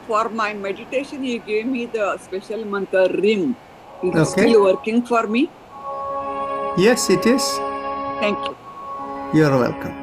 For my meditation, you gave me the special mantra RIM. Is it Okay. still working for me? Yes, it is. Thank you. You're welcome.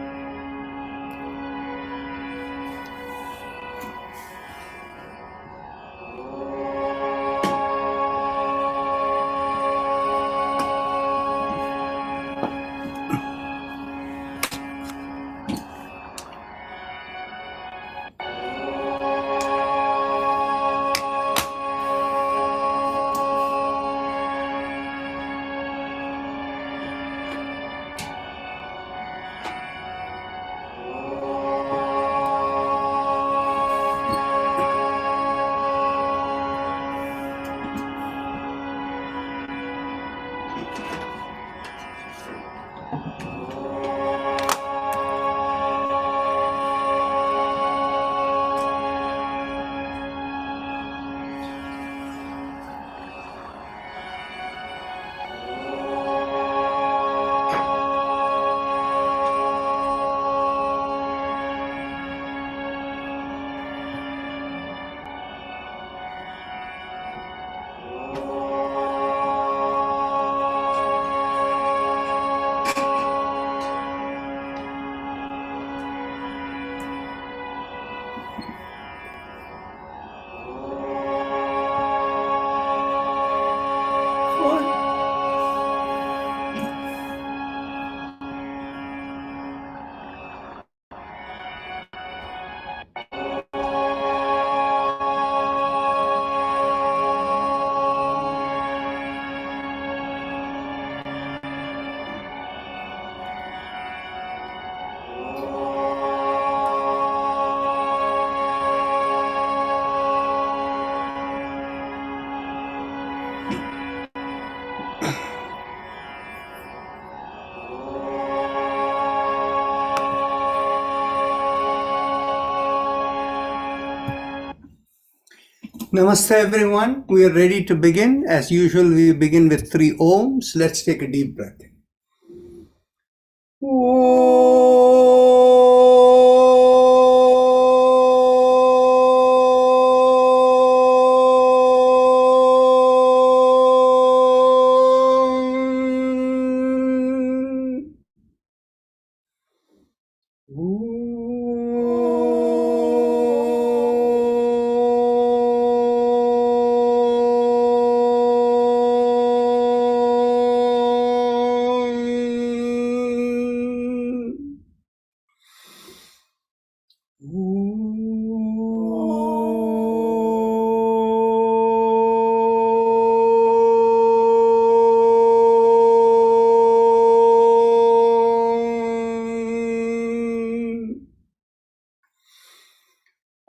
Namaste everyone. We are ready to begin. As usual, we begin with 3 ohms. Let's take a deep breath in.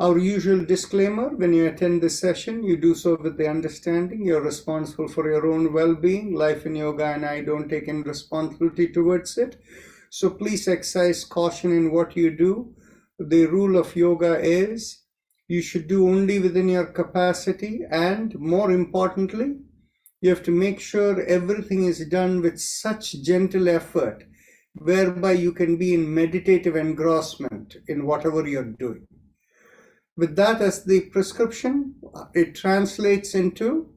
Our usual disclaimer: when you attend this session, you do so with the understanding you're responsible for your own well-being. Life in Yoga and I don't take any responsibility towards it. So please exercise caution in what you do. The rule of yoga is you should do only within your capacity, and more importantly, you have to make sure everything is done with such gentle effort whereby you can be in meditative engrossment in whatever you're doing. With that as the prescription, it translates into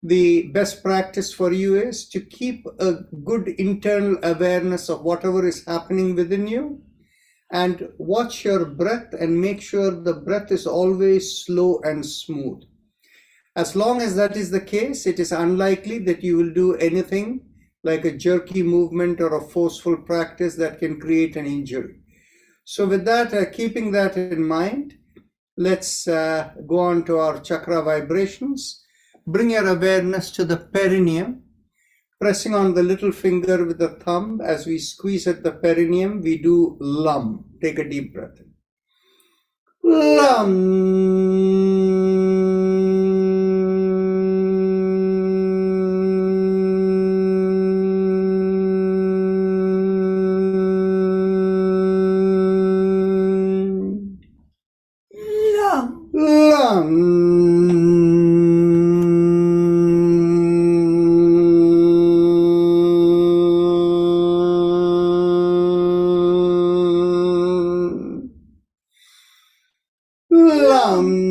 the best practice for you is to keep a good internal awareness of whatever is happening within you, and watch your breath and make sure the breath is always slow and smooth. As long as that is the case, it is unlikely that you will do anything like a jerky movement or a forceful practice that can create an injury. So with that, keeping that in mind, let's go on to our chakra vibrations. Bring your awareness to the perineum, pressing on the little finger with the thumb. As we squeeze at the perineum, we do LUM. Take a deep breath in. LUM. Lam.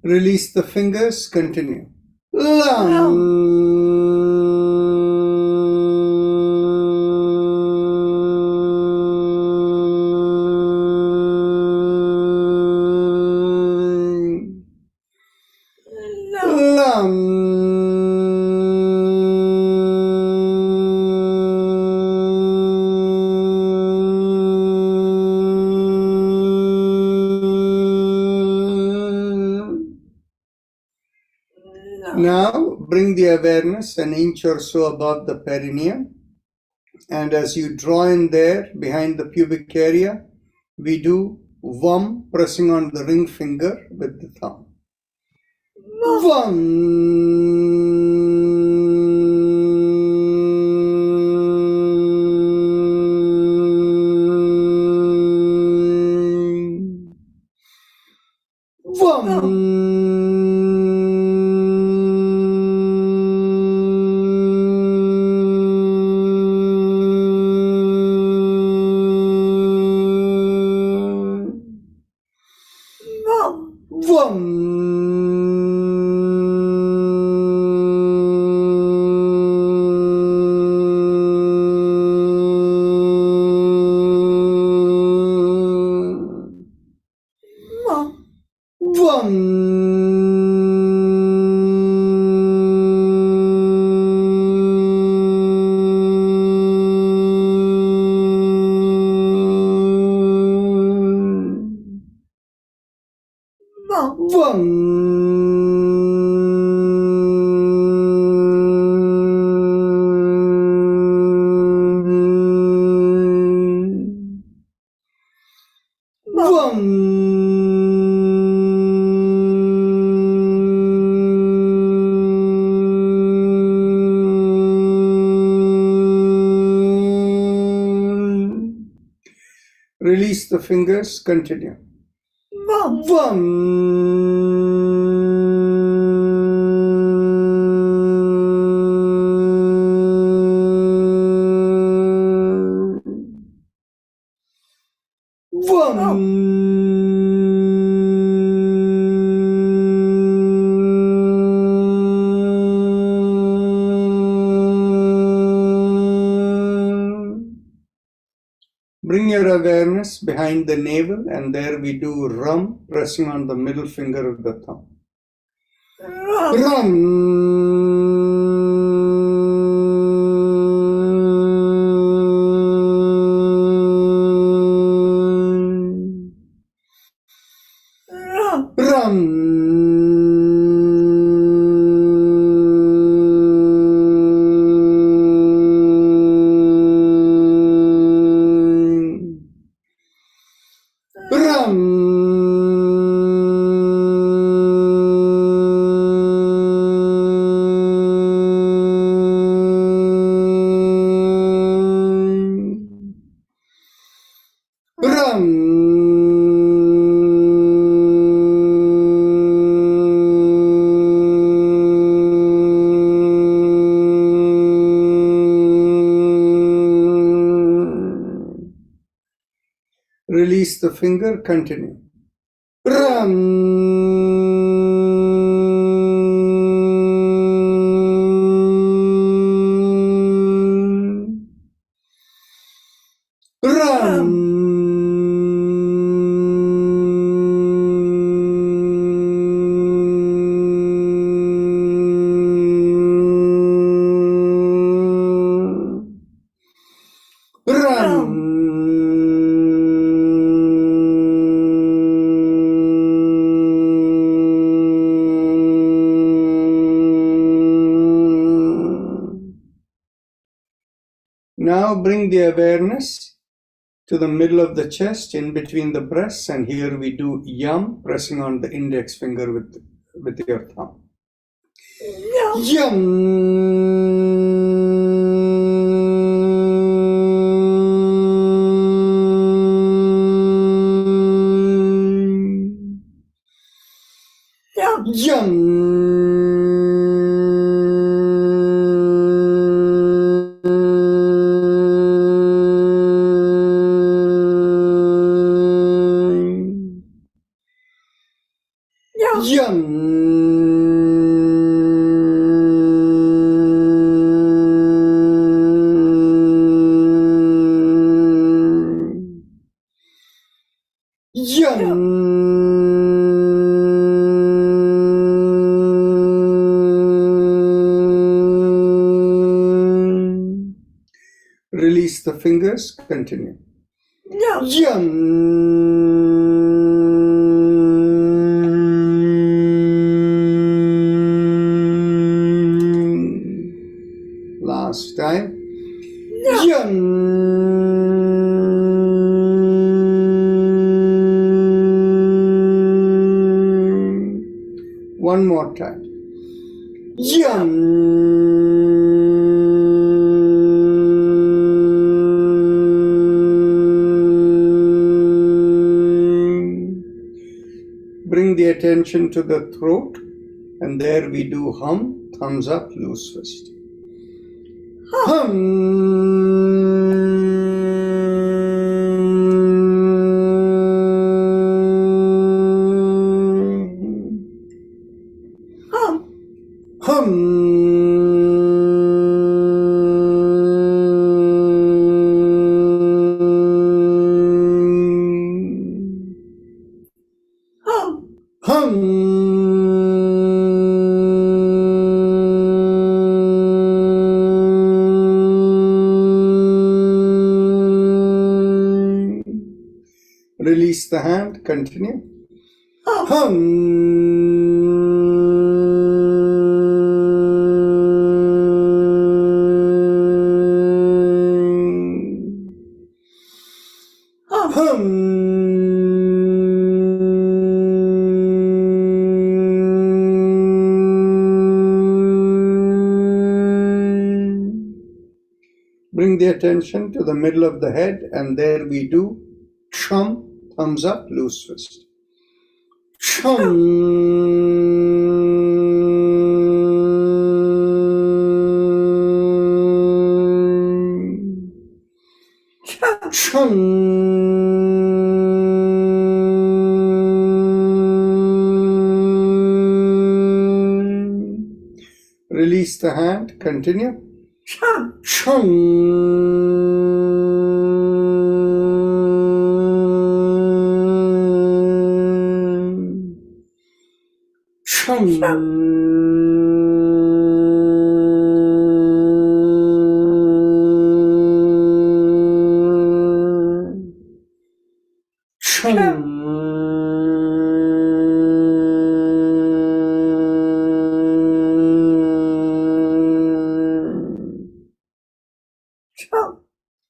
Release the fingers, continue. Now bring the awareness an inch or so above the perineum, and as you draw in there behind the pubic area, we do Vam, pressing on the ring finger with the thumb. Vam. Release the fingers, continue. Bring your awareness behind the navel, and there we do Ram, pressing on the middle finger of the thumb. Release the finger, continue. Now bring the awareness to the middle of the chest, in between the breasts, and here we do Yam, pressing on the index finger with your thumb. Release the fingers, continue. Last time. One more time. Bring the attention to the throat, and there we do hum, thumbs up, loose fist. Release the hand, continue. Bring the attention to the middle of the head, and there we do chum, thumbs up, loose fist. Release the hand, continue.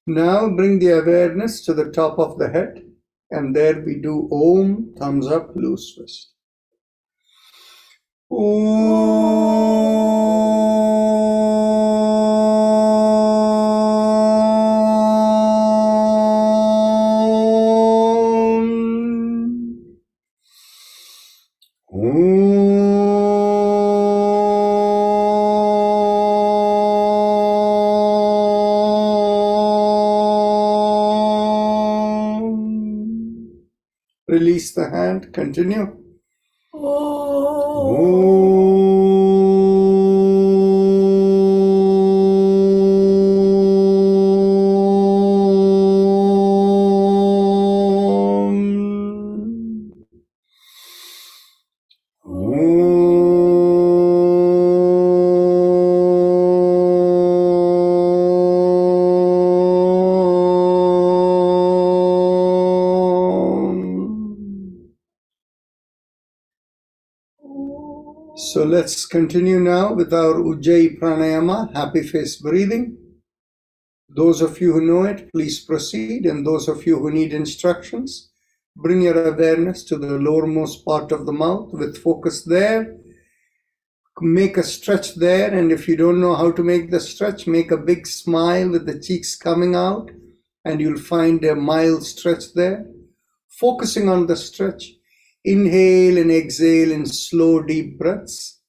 Now bring the awareness to the top of the head, and there we do Om, thumbs up, loose fist. Release the hand, continue. So let's continue now with our Ujjayi Pranayama, happy face breathing. Those of you who know it, please proceed. And those of you who need instructions, bring your awareness to the lowermost part of the mouth with focus there. Make a stretch there. And if you don't know how to make the stretch, make a big smile with the cheeks coming out, and you'll find a mild stretch there. Focusing on the stretch. Inhale and exhale in slow, deep breaths.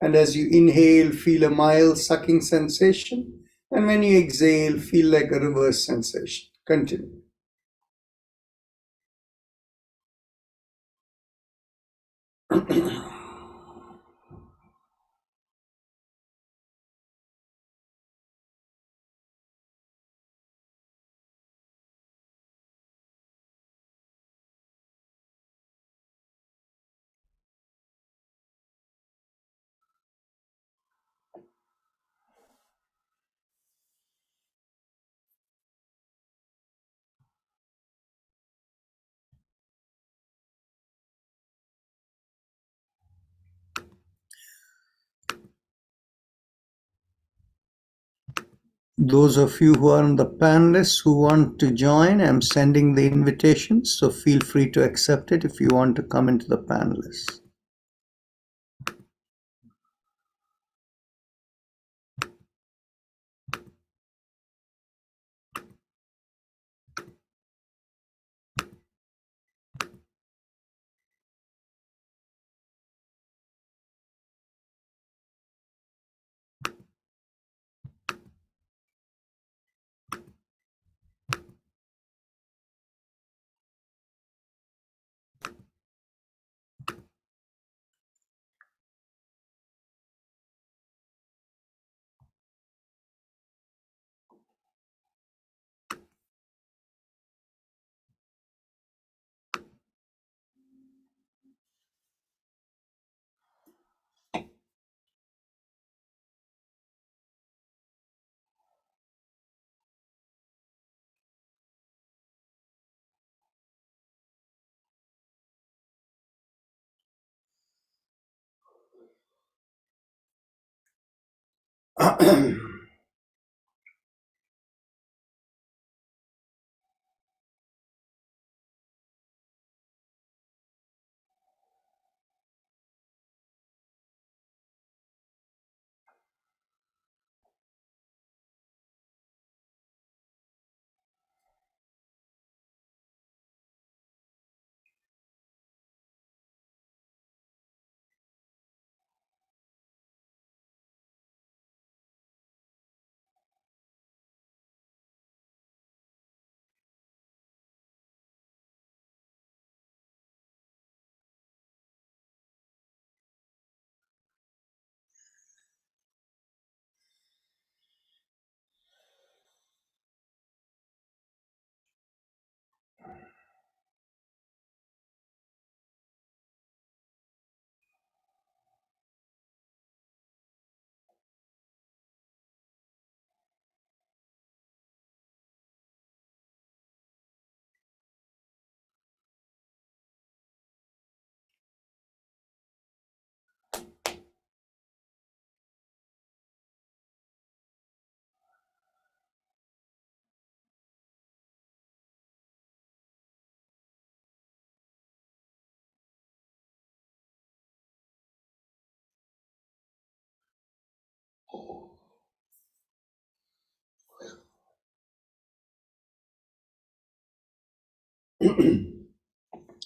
And as you inhale, feel a mild sucking sensation. And when you exhale, feel like a reverse sensation. Continue. Those of you who are on the panelists who want to join, I'm sending the invitations, so feel free to accept it if you want to come into the panelists.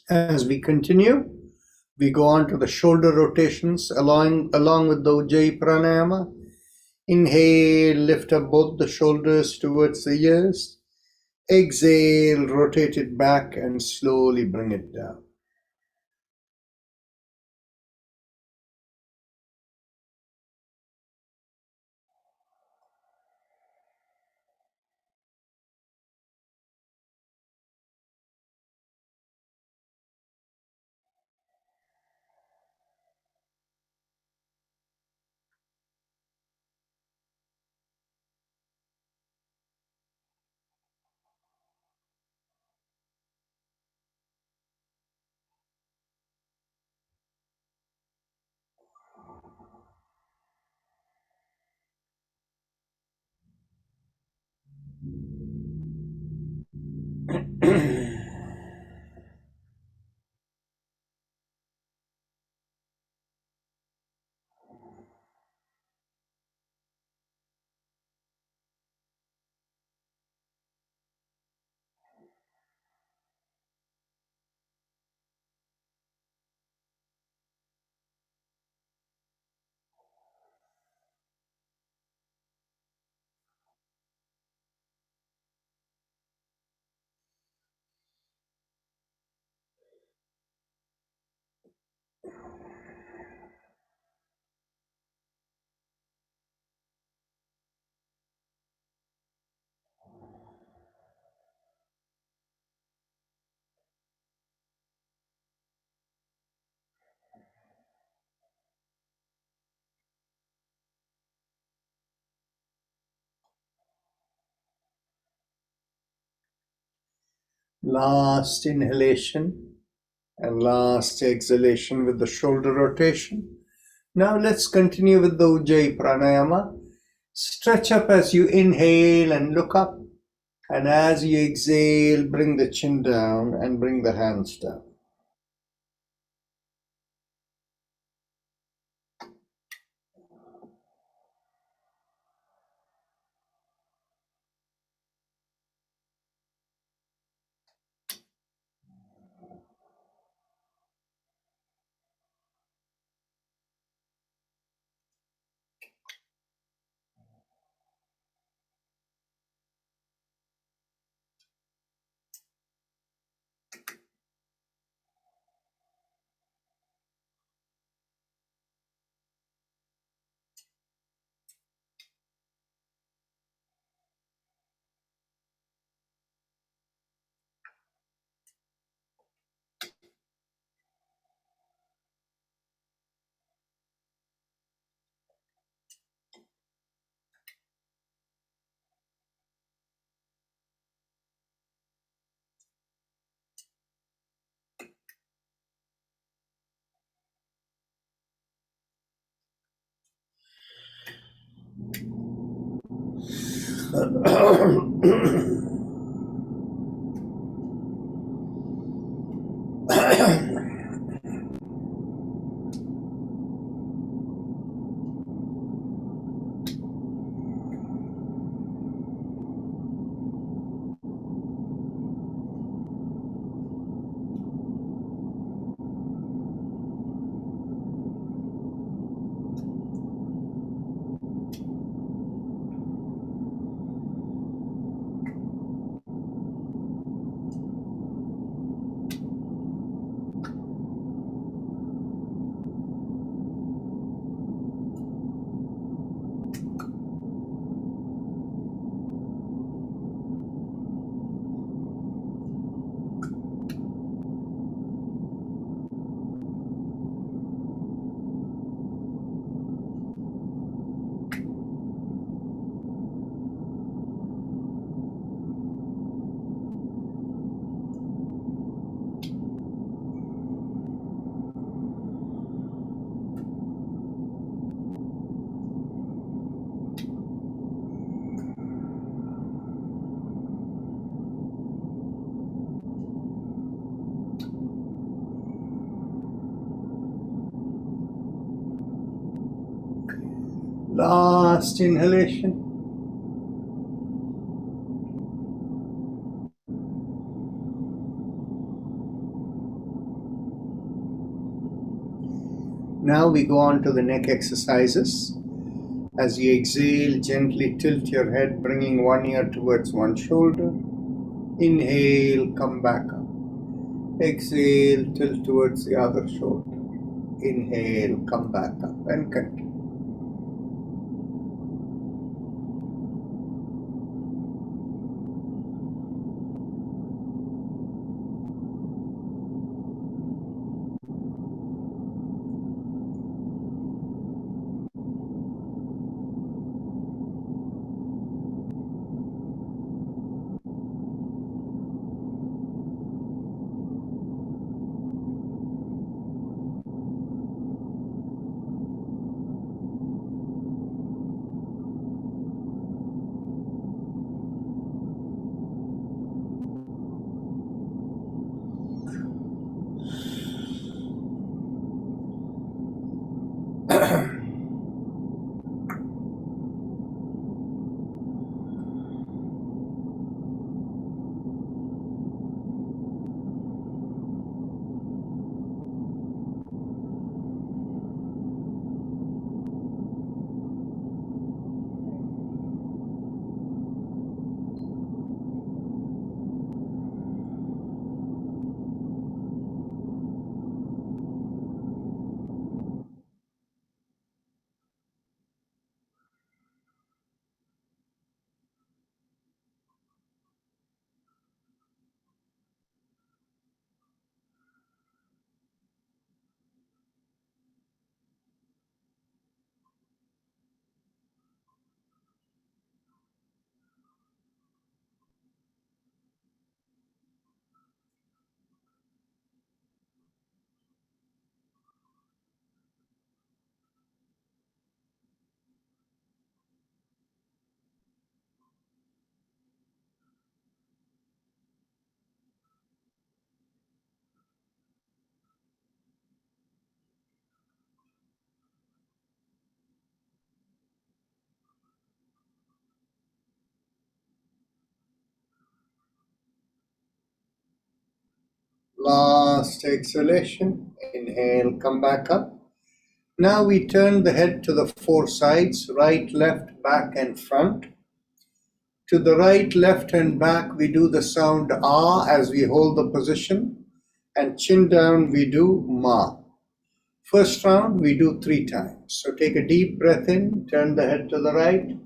As we continue, we go on to the shoulder rotations along with the Ujjayi Pranayama. Inhale, lift up both the shoulders towards the ears. Exhale, rotate it back and slowly bring it down. Last inhalation and last exhalation with the shoulder rotation. Now let's continue with the Ujjayi Pranayama. Stretch up as you inhale and look up. And as you exhale, bring the chin down and bring the hands down. Last inhalation. Now we go on to the neck exercises. As you exhale, gently tilt your head, bringing one ear towards one shoulder. Inhale, come back up. Exhale, tilt towards the other shoulder. Inhale, come back up, and continue. Last exhalation. Inhale, come back up. Now we turn the head to the four sides, right, left, back, and front. To the right, left, and back, we do the sound ah as we hold the position. And chin down, we do ma. First round, we do 3 times. So take a deep breath in, turn the head to the right.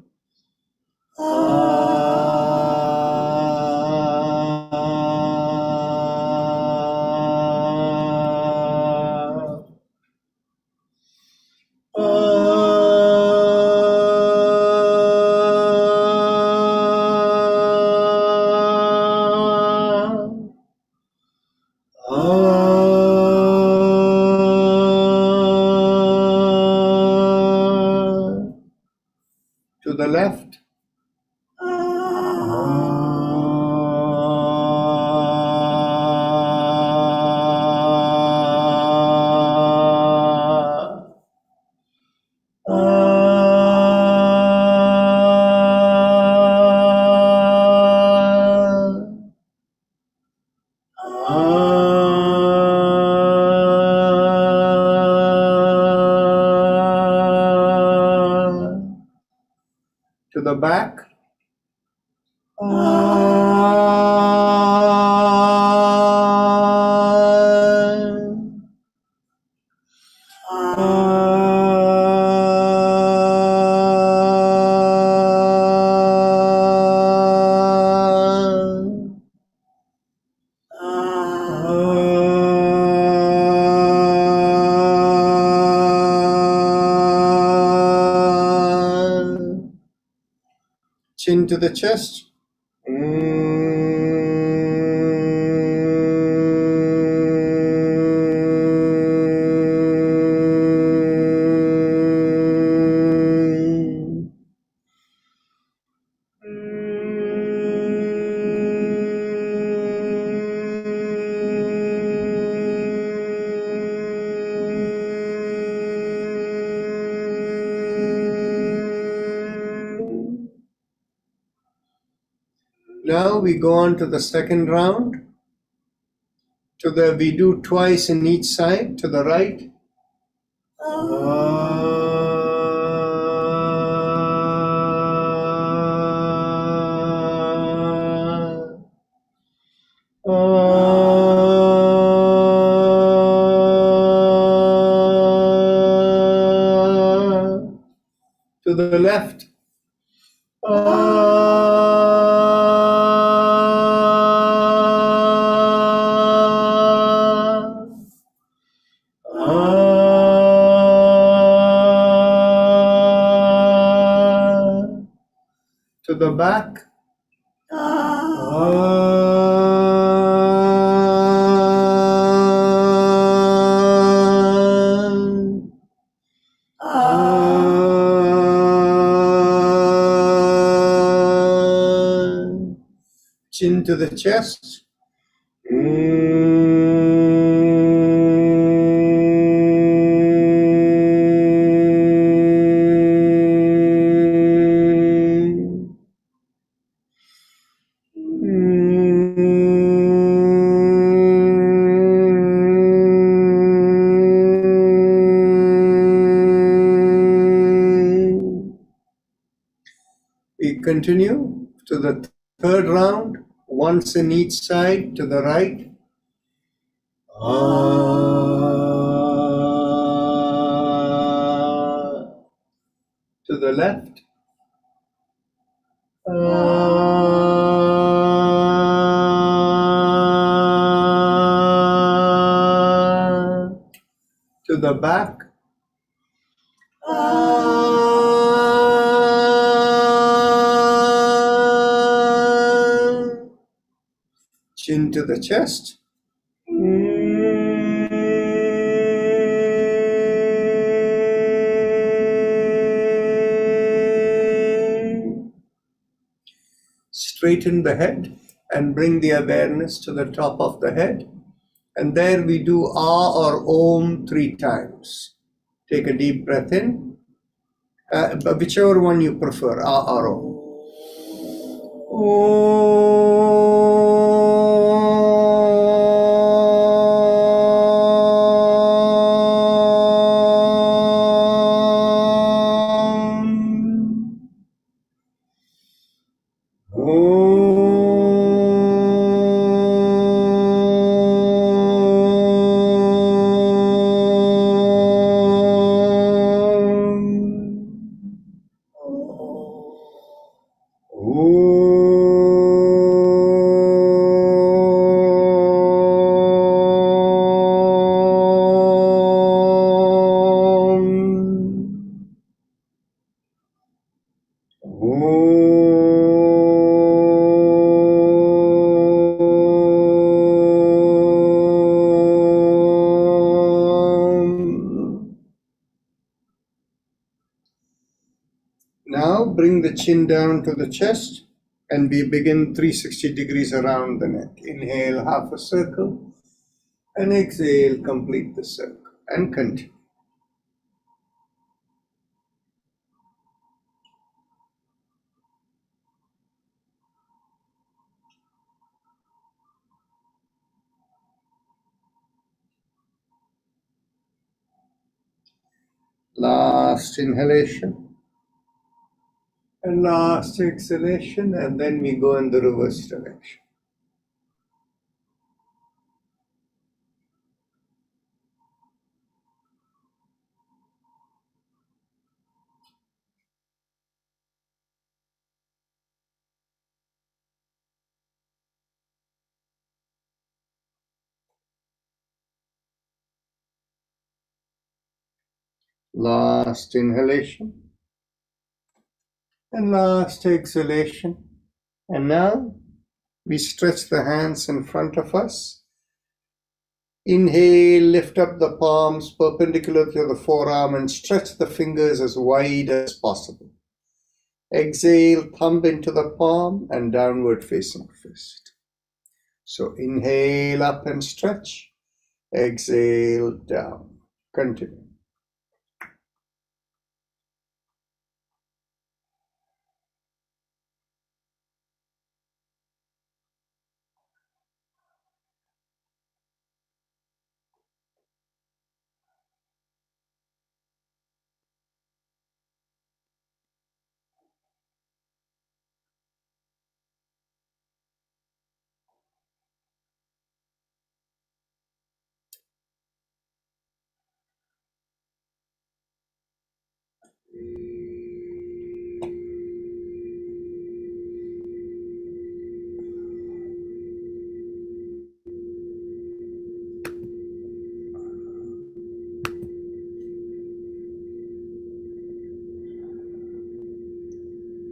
To the left. To the back. Chin to the chest. Now we go on to the second round. We do twice in each side, to the right. To the left. To the back. Chin to the chest. We continue to the third round, once in each side, to the right. To the left. To the back. Chin to the chest. Straighten the head and bring the awareness to the top of the head. And there we do ah or om 3 times. Take a deep breath in, whichever one you prefer, ah or om. Om. Now bring the chin down to the chest and we begin 360 degrees around the neck. Inhale half a circle and exhale, complete the circle and continue. Last inhalation and last exhalation, and then we go in the reverse direction. Last inhalation and last exhalation. And now we stretch the hands in front of us. Inhale, lift up the palms perpendicular to the forearm and stretch the fingers as wide as possible. Exhale, thumb into the palm and downward facing fist. So inhale up and stretch. Exhale down. Continue.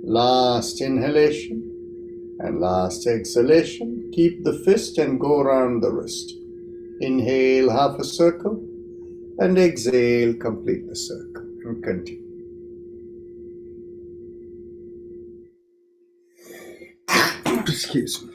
Last inhalation and last exhalation. Keep the fist and go around the wrist. Inhale half a circle and exhale, complete the circle and continue. Excuse me.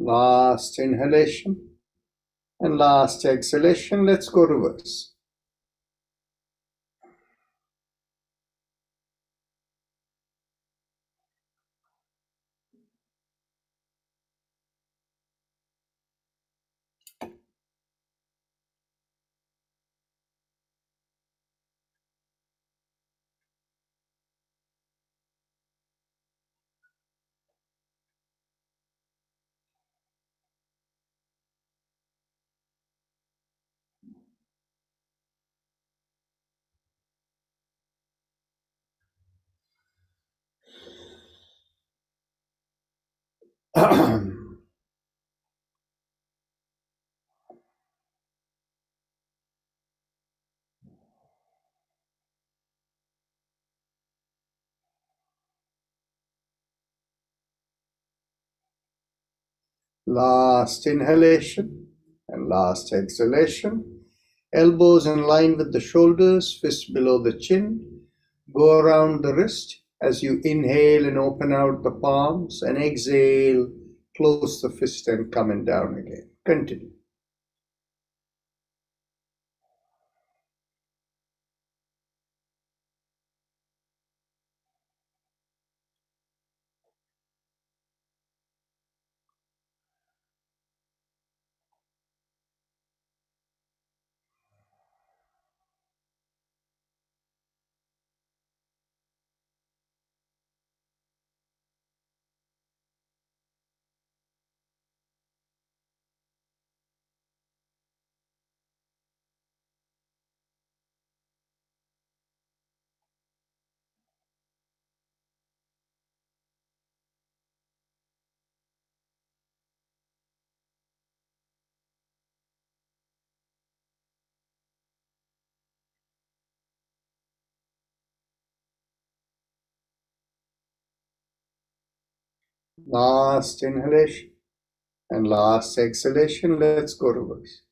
Last inhalation and last exhalation. Let's go reverse. Last inhalation and last exhalation. Elbows in line with the shoulders, fists below the chin. Go around the wrist as you inhale and open out the palms, and exhale, close the fist and coming down again. Continue. Last inhalation and last exhalation. Let's go reverse.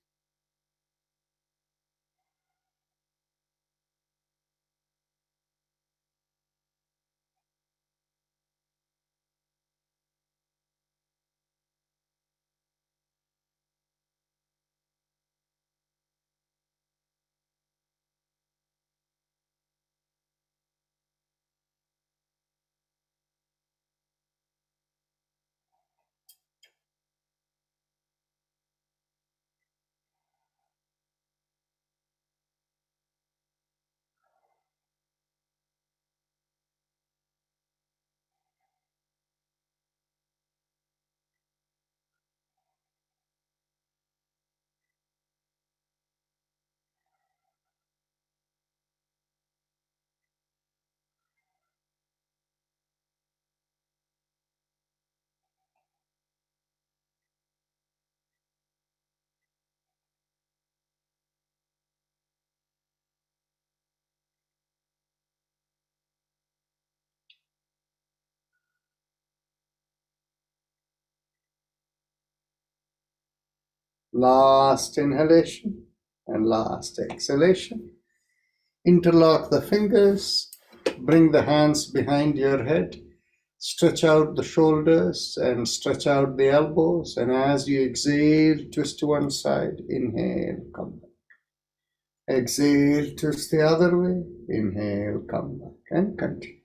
Last inhalation and last exhalation. Interlock the fingers, bring the hands behind your head, stretch out the shoulders and stretch out the elbows. And as you exhale, twist to one side. Inhale, come back. Exhale, twist the other way. Inhale, come back, and continue.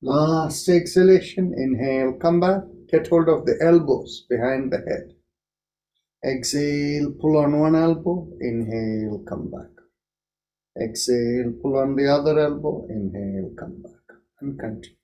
Last exhalation. Inhale, come back. Get hold of the elbows behind the head. Exhale, pull on one elbow. Inhale, come back. Exhale, pull on the other elbow. Inhale, come back. And continue.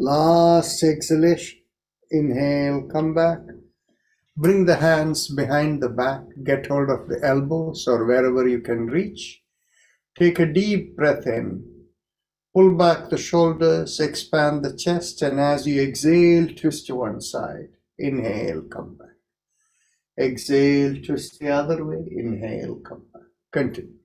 Last exhalation. Inhale, come back. Bring the hands behind the back. Get hold of the elbows or wherever you can reach. Take a deep breath in. Pull back the shoulders, expand the chest, and as you exhale, twist to one side. Inhale, come back. Exhale, twist the other way. Inhale, come back. Continue.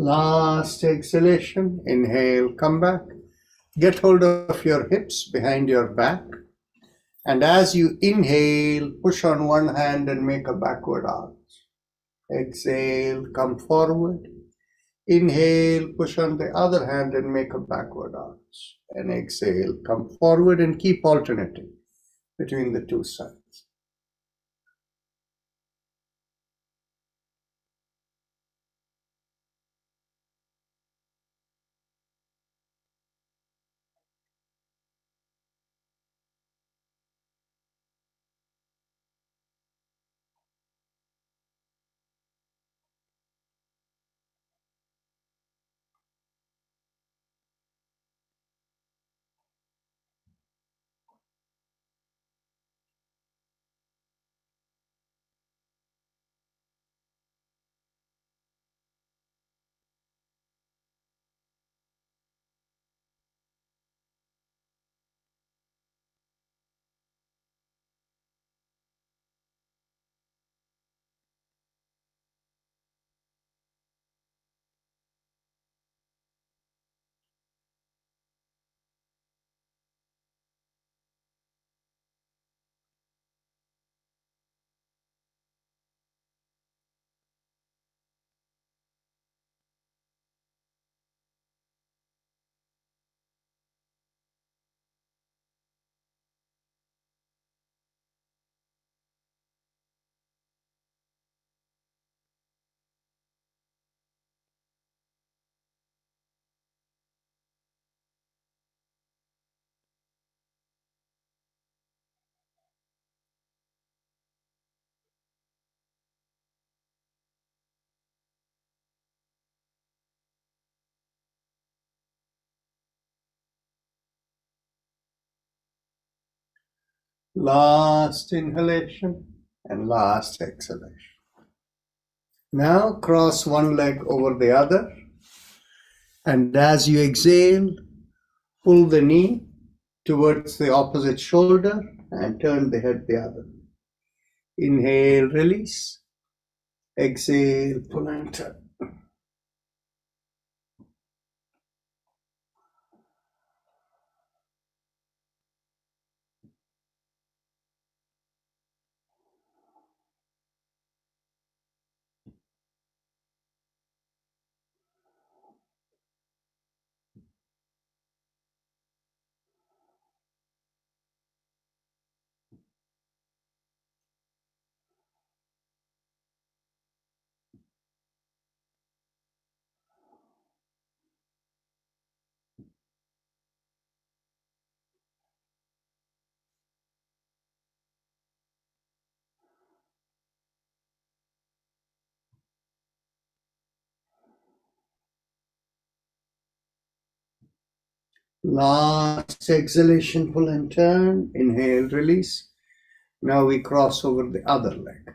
Last exhalation. Inhale, come back. Get hold of your hips behind your back. And as you inhale, push on one hand and make a backward arch. Exhale, come forward. Inhale, push on the other hand and make a backward arch. And exhale, come forward and keep alternating between the two sides. Last inhalation and last exhalation. Now cross one leg over the other. And as you exhale, pull the knee towards the opposite shoulder and turn the head the other way. Inhale, release. Exhale, pull and turn. Last exhalation, pull and turn. Inhale, release. Now we cross over the other leg.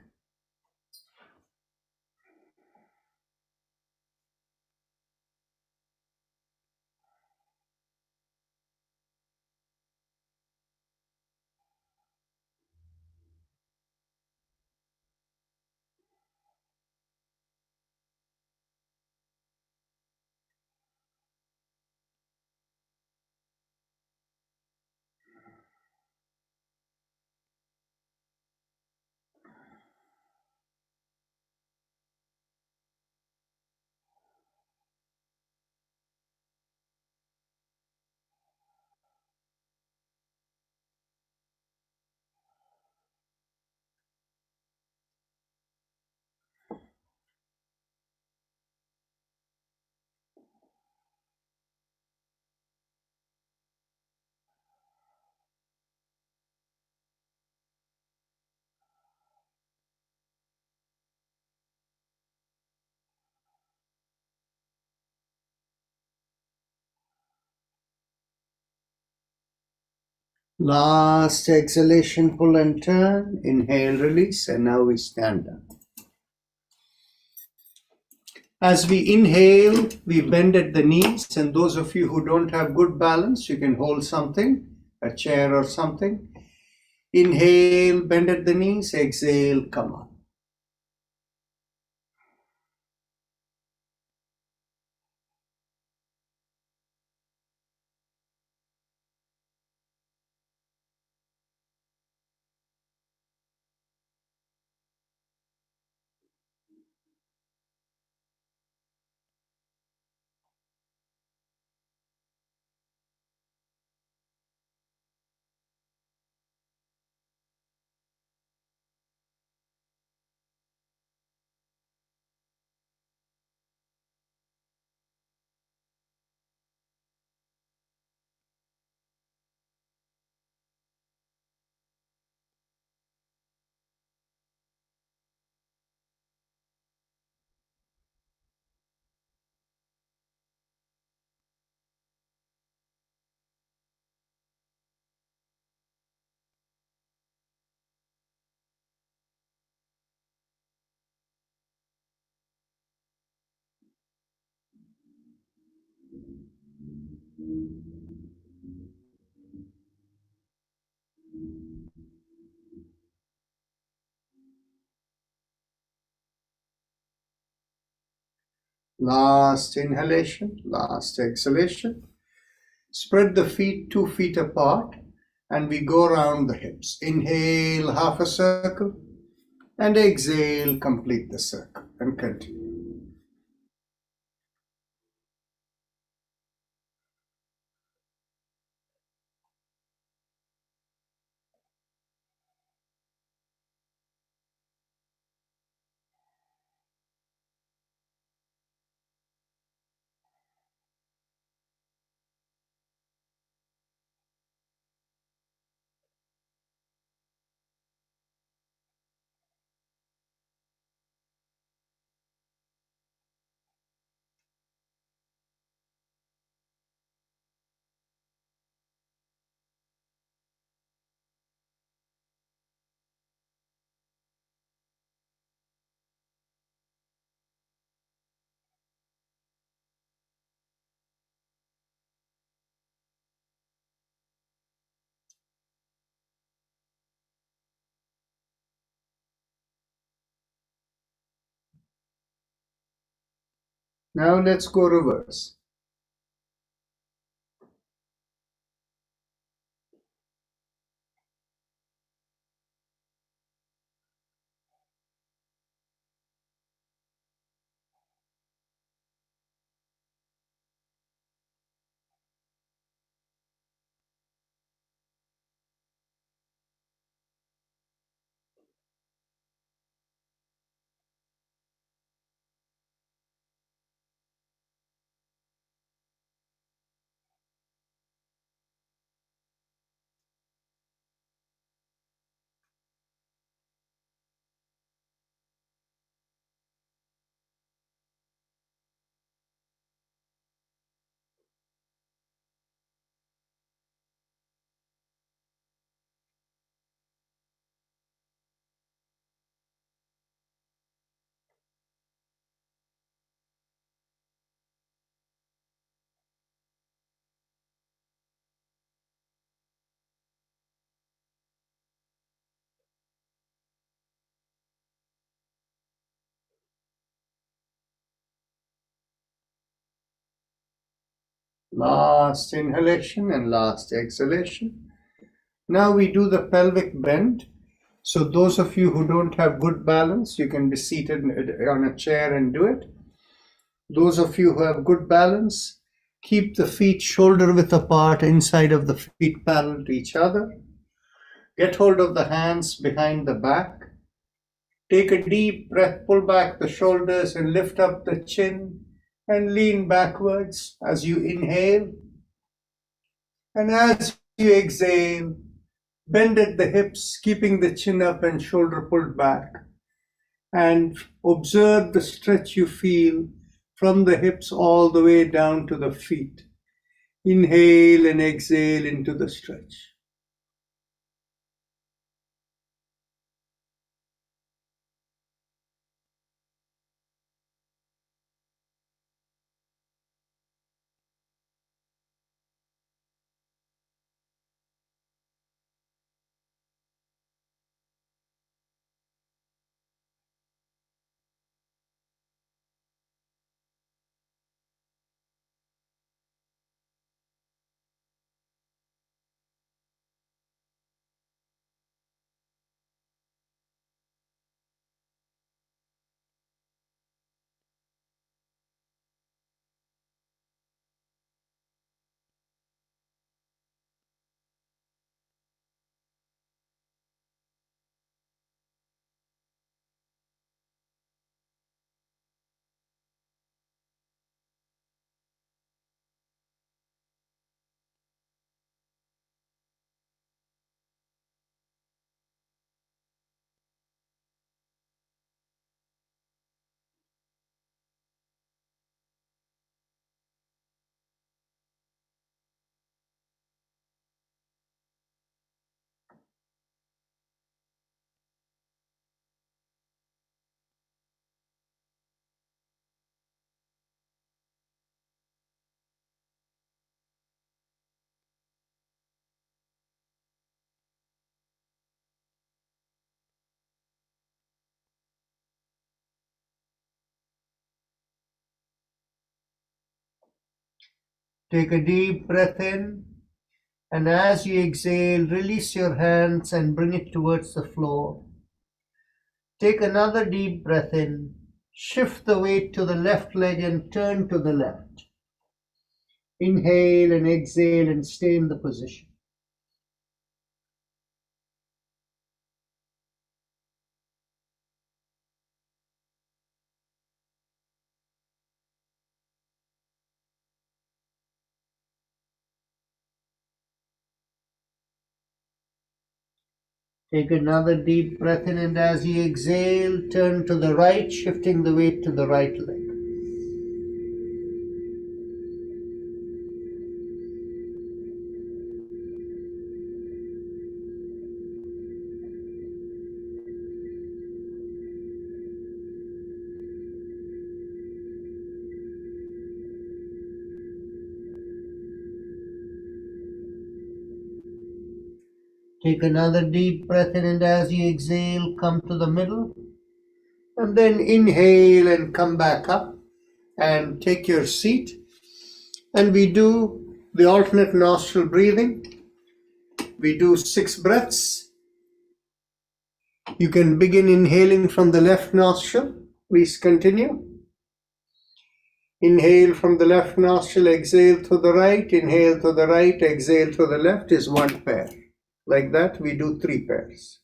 Last exhalation, pull and turn. Inhale, release, and now we stand up. As we inhale, we bend at the knees, and those of you who don't have good balance, you can hold something, a chair or something. Inhale, bend at the knees, exhale, come up. Last inhalation, last exhalation. Spread the feet 2 feet apart and we go around the hips. Inhale, half a circle, and exhale, complete the circle and continue. Now let's go reverse. Last inhalation and last exhalation. Now we do the pelvic bend. So those of you who don't have good balance, you can be seated on a chair and do it. Those of you who have good balance, keep the feet shoulder width apart inside of the feet parallel to each other. Get hold of the hands behind the back. Take a deep breath, pull back the shoulders and lift up the chin and lean backwards as you inhale. And as you exhale, bend at the hips, keeping the chin up and shoulder pulled back. And observe the stretch you feel from the hips all the way down to the feet. Inhale and exhale into the stretch. Take a deep breath in, and as you exhale, release your hands and bring it towards the floor. Take another deep breath in, shift the weight to the left leg and turn to the left. Inhale and exhale and stay in the position. Take another deep breath in, and as you exhale, turn to the right, shifting the weight to the right leg. Take another deep breath in, and as you exhale, come to the middle. And then inhale and come back up and take your seat. And we do the alternate nostril breathing. We do 6 breaths. You can begin inhaling from the left nostril. Please continue. Inhale from the left nostril, exhale to the right, inhale to the right, exhale to the left is 1 pair. Like that, we do 3 pairs.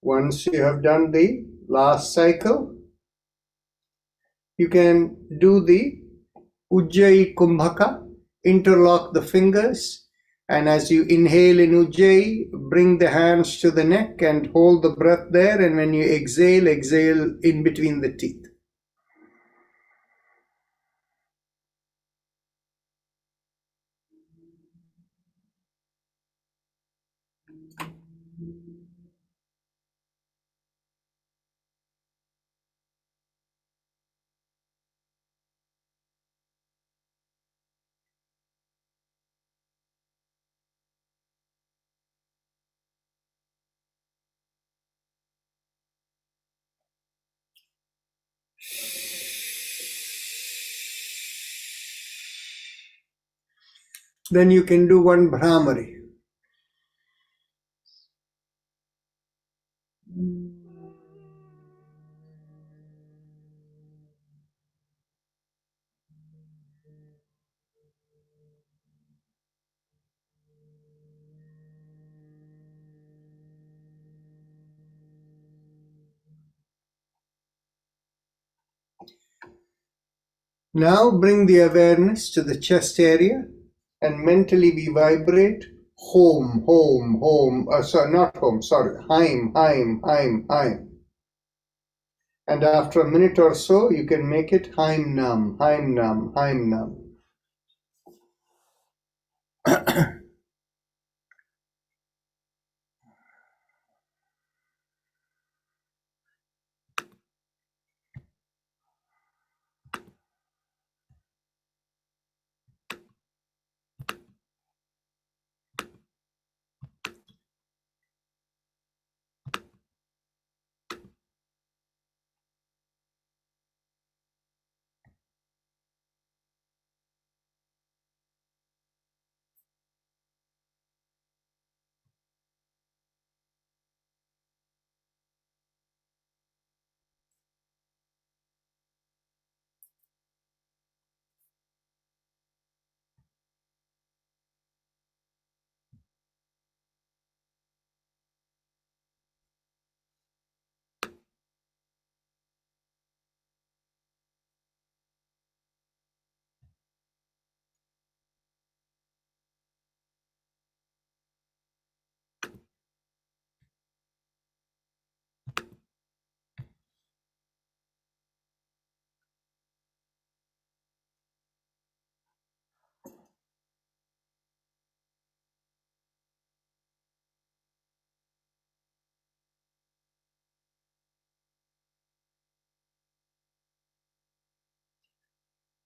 Once you have done the last cycle, you can do the Ujjayi Kumbhaka, interlock the fingers, and as you inhale in Ujjayi, bring the hands to the neck and hold the breath there, and when you exhale, exhale in between the teeth. Then you can do 1 Bhramari. Now bring the awareness to the chest area and mentally we vibrate home, home, home, sorry, not home, sorry, Haim, Haim, Haim, Haim. And after a minute or so, you can make it Haim Nam, Haim Nam, Haim Nam.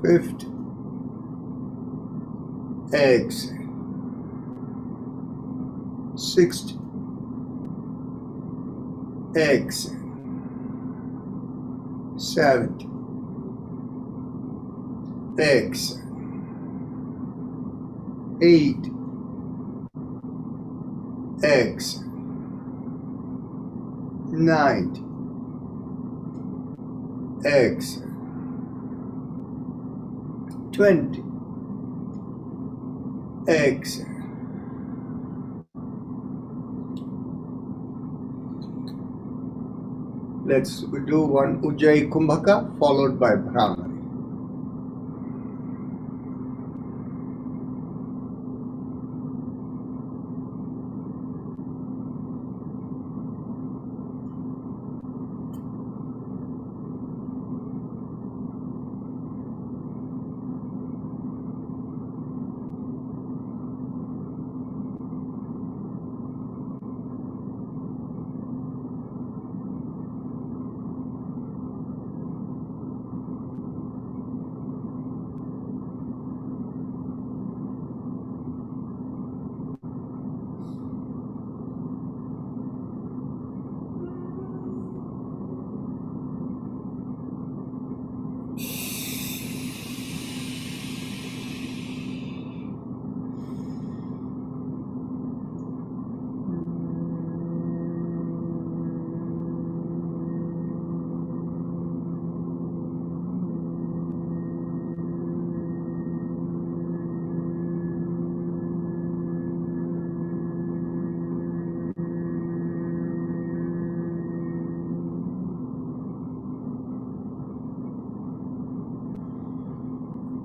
Fifth, exhale. Sixth, exhale. Seventh, exhale. Eight, exhale. Ninth, exhale. 20, exhale. Let's do one Ujjayi Kumbhaka followed by Bhramari.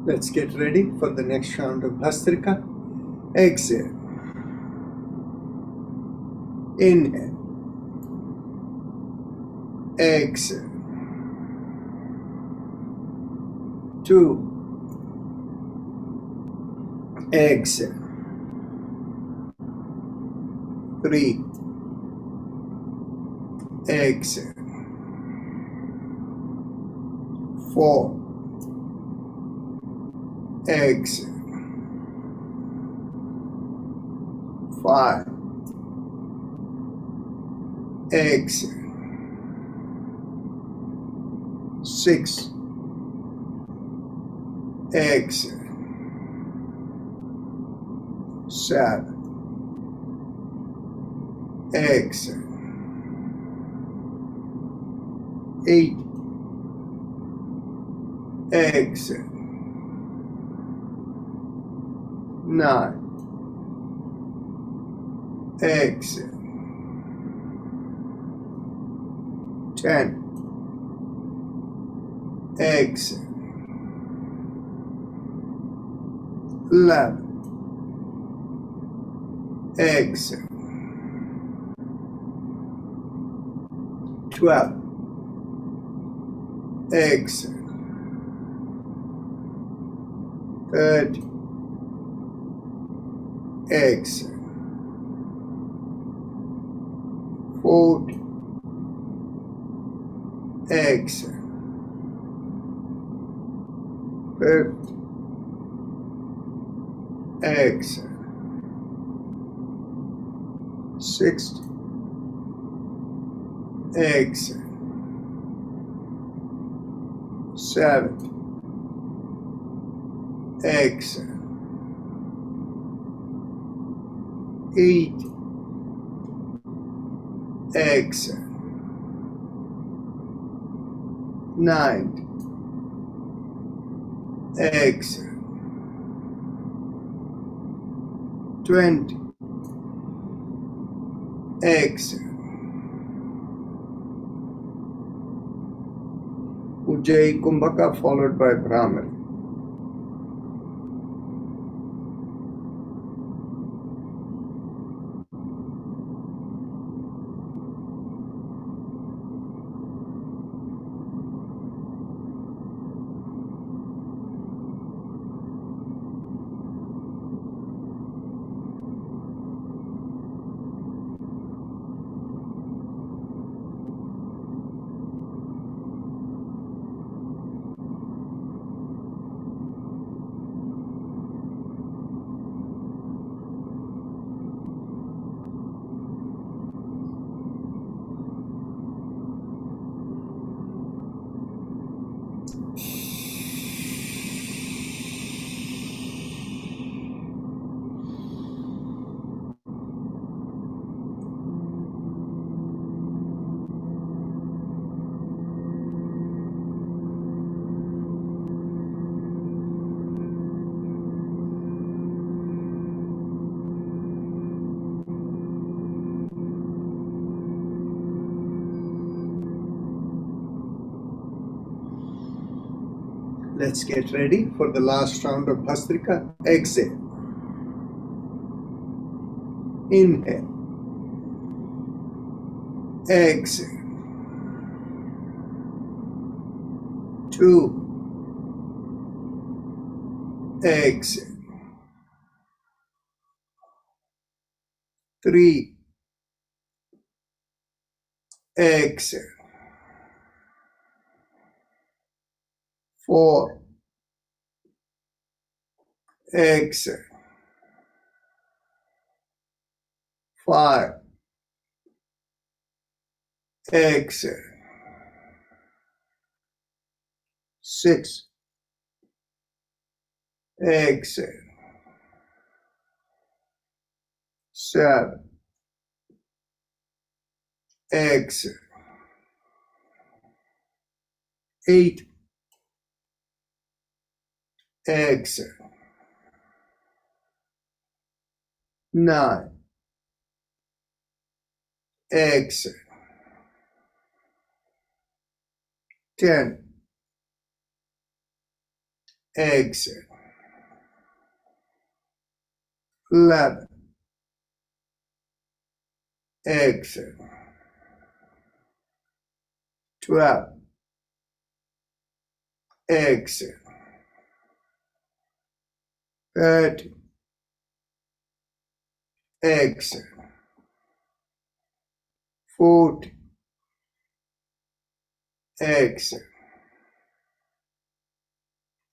Let's get ready for the next round of Bhastrika. Exhale. Inhale. Exhale. 2. Exhale. 3. Exhale. 4. Exhale. 5. Exhale. 6. Exhale. 7. Exhale. 8. Exhale. 9. Exhale. 10. Exhale. 11. Exhale. 12. Exhale. 13. Exhale. 14. Exhale. 15. Exhale. 16. Exhale. 17. Exhale. 8. Exhale. 9. Exhale. 20. Exhale. Ujjayi Kumbhaka followed by Bhramari. Let's get ready for the last round of Bhastrika. Exhale. Inhale. Exhale. 2. Exhale. 3. Exhale. 4. Exhale. 5. Exhale. 6. Exhale. 7. Exhale. 8. Exhale. 9. Exhale. 10. Exhale. 11. Exhale. 12. Exhale. 13. Exhale. 14. Exhale.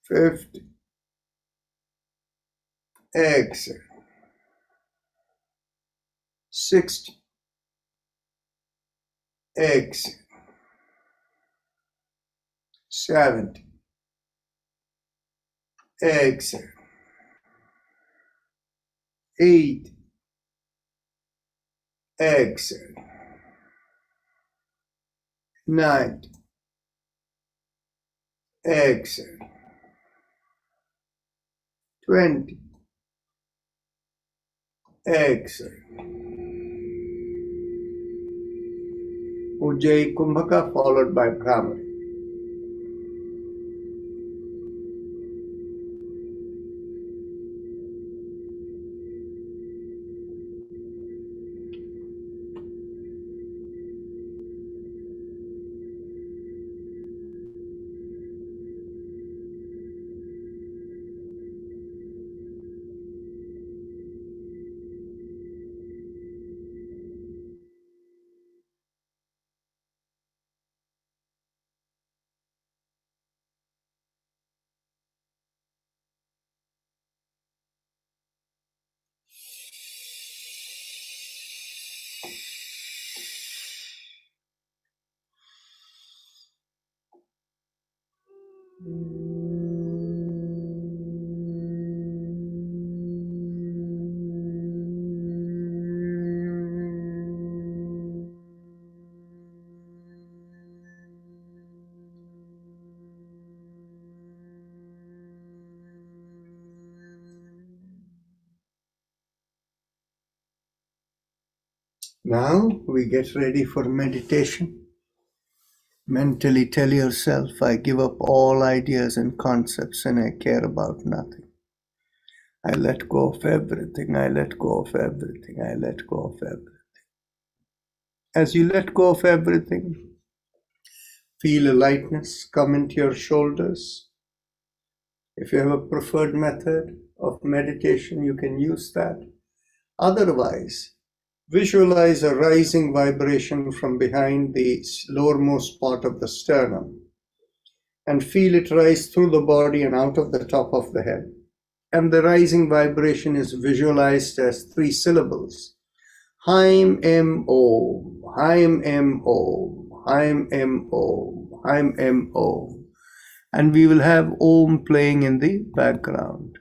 15. Exhale. 16. Exhale. 17. Exhale. 8. Exhale. 9. Exhale. 20. Exhale. Ujjayi Kumbhaka followed by Brahmari. Now we get ready for meditation. Mentally tell yourself, I give up all ideas and concepts and I care about nothing. I let go of everything. I let go of everything. I let go of everything. As you let go of everything, feel a lightness come into your shoulders. If you have a preferred method of meditation, you can use that. Otherwise, visualize a rising vibration from behind the lowermost part of the sternum and feel it rise through the body and out of the top of the head. And the rising vibration is visualized as 3 syllables. Haim Em Om, Haim Em Om, Haim Em Om, Haim Em Om. and we will have Om playing in the background.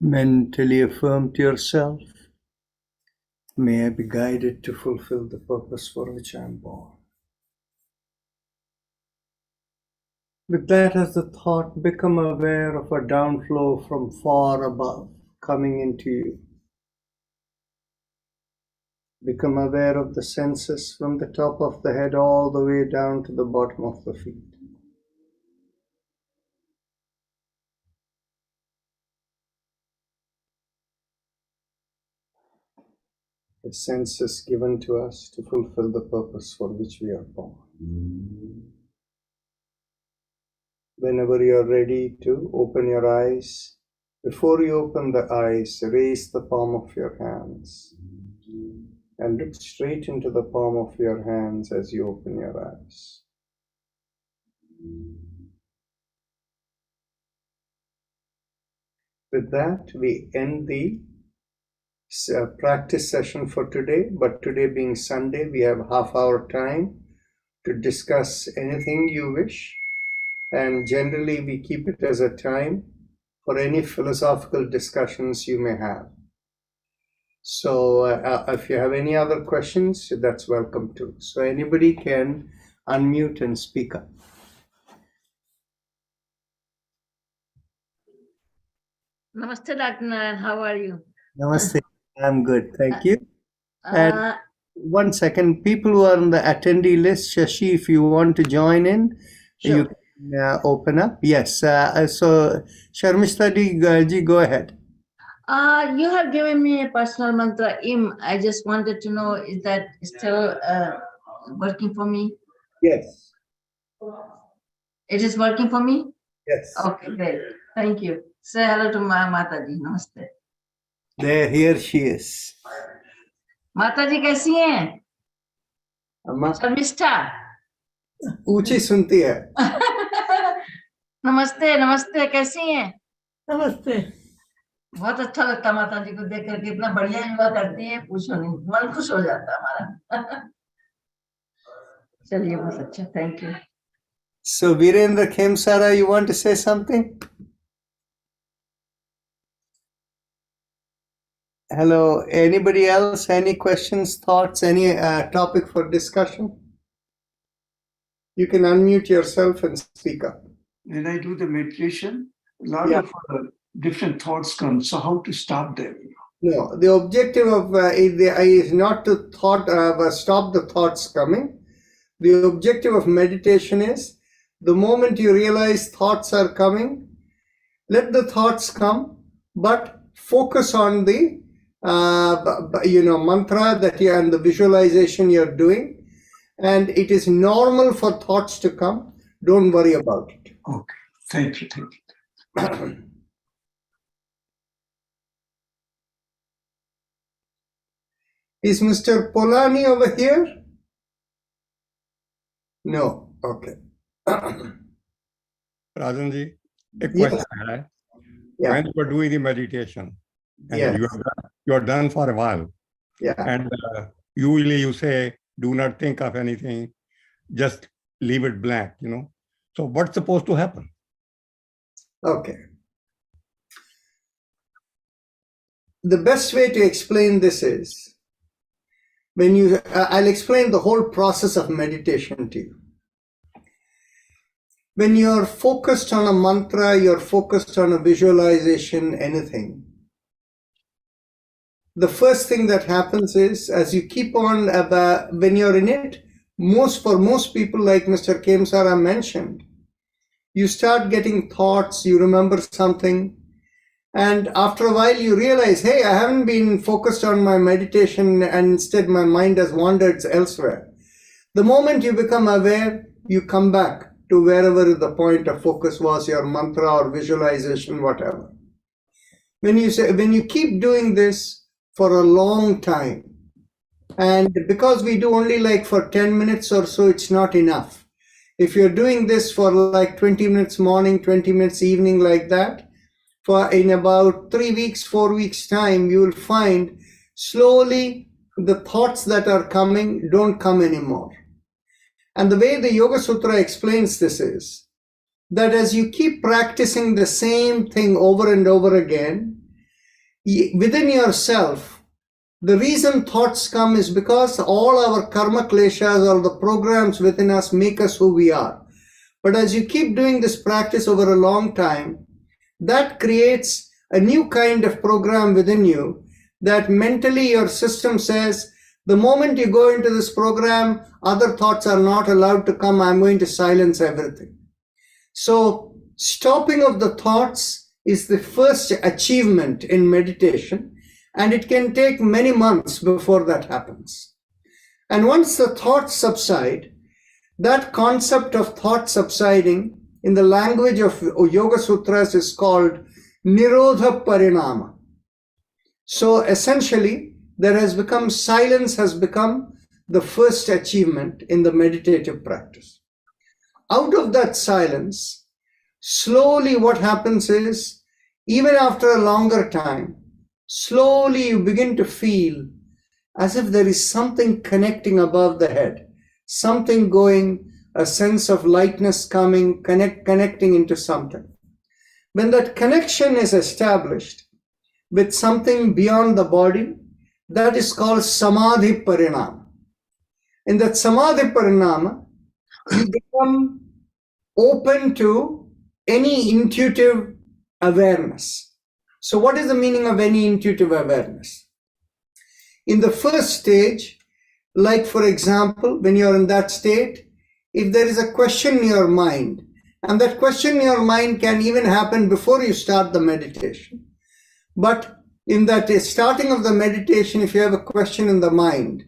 Mentally affirm to yourself, may I be guided to fulfill the purpose for which I am born. With that as the thought, become aware of a downflow from far above coming into you. Become aware of the senses from the top of the head all the way down to the bottom of the feet. The senses given to us to fulfill the purpose for which we are born. Whenever you are ready to open your eyes, before you open the eyes, raise the palm of your hands and look straight into the palm of your hands as you open your eyes. With that, we end the practice session for today, but today being Sunday, we have half-hour time to discuss anything you wish, and generally we keep it as a time for any philosophical discussions you may have. So if you have any other questions, that's welcome too. So anybody can unmute and speak up. Namaste, Dr. Narayan. How are you? Namaste. I'm good. Thank you. And Uh, 1 second, people who are on the attendee list, Shashi, if you want to join in, Sure. you can open up. Yes. So Sharmishta ji, go ahead. you have given me a personal mantra, Im. I just wanted to know, is that still working for me? Yes. It is working for me? Yes. Okay, great. Thank you. Say hello to my Mataji. Namaste. Here she is. Mataji, कैसी हैं? Amma, Sharmishtha. ऊंची सुनती है. नमस्ते, नमस्ते, कैसी हैं? नमस्ते. बहुत अच्छा लगता माता जी को देख करके, इतना बढ़िया योगा करती है, पूछो नहीं, मन खुश हो जाता है हमारा. चलिए, बहुत अच्छा, thank you. So Virendra Khemsara, you want to say something? Hello. Anybody else? Any questions, thoughts, any topic for discussion? You can unmute yourself and speak up. When I do the meditation, a lot Yeah. of different thoughts come. So how to stop them? No, the objective of is not to stop the thoughts coming. The objective of meditation is the moment you realize thoughts are coming, let the thoughts come, but focus on the mantra that you and the visualization you're doing. And it is normal for thoughts to come. Don't worry about it. Okay. Thank you. Thank you. Is Mr. Polani over here? No. Okay. Rajan ji, a Yes. question hai. Yeah. When you are doing the meditation and Yes. you are done for a while, Yeah. and usually you say, do not think of anything, just leave it blank, So what's supposed to happen? Okay. The best way to explain this is I'll explain the whole process of meditation to you. When you're focused on a mantra, you're focused on a visualization, anything. The first thing that happens is, as you keep on, when you're in it, for most people, like Mr. Khemsara mentioned, you start getting thoughts, you remember something, and after a while you realize, hey, I haven't been focused on my meditation, and instead my mind has wandered elsewhere. The moment you become aware, you come back to wherever the point of focus was, your mantra or visualization, whatever. When you keep doing this for a long time, and because we do only like for 10 minutes or so, it's not enough. If you're doing this for like 20 minutes morning, 20 minutes evening, like that, in about 3 weeks, 4 weeks time, you will find slowly the thoughts that are coming don't come anymore. And the way the Yoga Sutra explains this is that as you keep practicing the same thing over and over again, within yourself, the reason thoughts come is because all our karma kleshas or the programs within us make us who we are. But as you keep doing this practice over a long time, that creates a new kind of program within you that mentally your system says, the moment you go into this program, other thoughts are not allowed to come. I'm going to silence everything. So stopping of the thoughts is the first achievement in meditation, and it can take many months before that happens. And once the thoughts subside, that concept of thought subsiding in the language of Yoga Sutras is called Nirodha Parinama. So essentially, silence has become the first achievement in the meditative practice. Out of that silence, slowly what happens is, even after a longer time, slowly you begin to feel as if there is something connecting above the head, something going, a sense of lightness coming, connecting into something. When that connection is established with something beyond the body, that is called Samadhi Parinama. In that Samadhi Parinama, you become open to any intuitive awareness. So what is the meaning of any intuitive awareness? In the first stage, like for example, when you're in that state, if there is a question in your mind, and that question in your mind can even happen before you start the meditation. But in that starting of the meditation, if you have a question in the mind,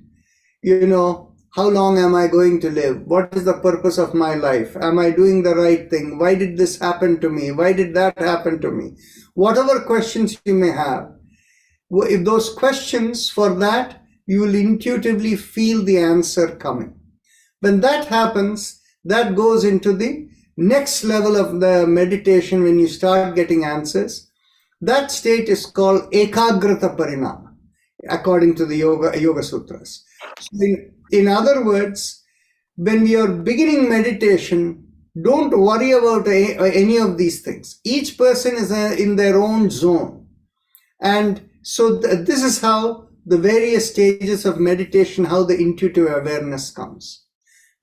how long am I going to live? What is the purpose of my life? Am I doing the right thing? Why did this happen to me? Why did that happen to me? Whatever questions you may have, if those questions, for that, you will intuitively feel the answer coming. When that happens, that goes into the next level of the meditation when you start getting answers. That state is called Ekagrata Parinama, according to the Yoga Sutras. So in other words, when we are beginning meditation, don't worry about any of these things. Each person is in their own zone. And so this is how the various stages of meditation, how the intuitive awareness comes.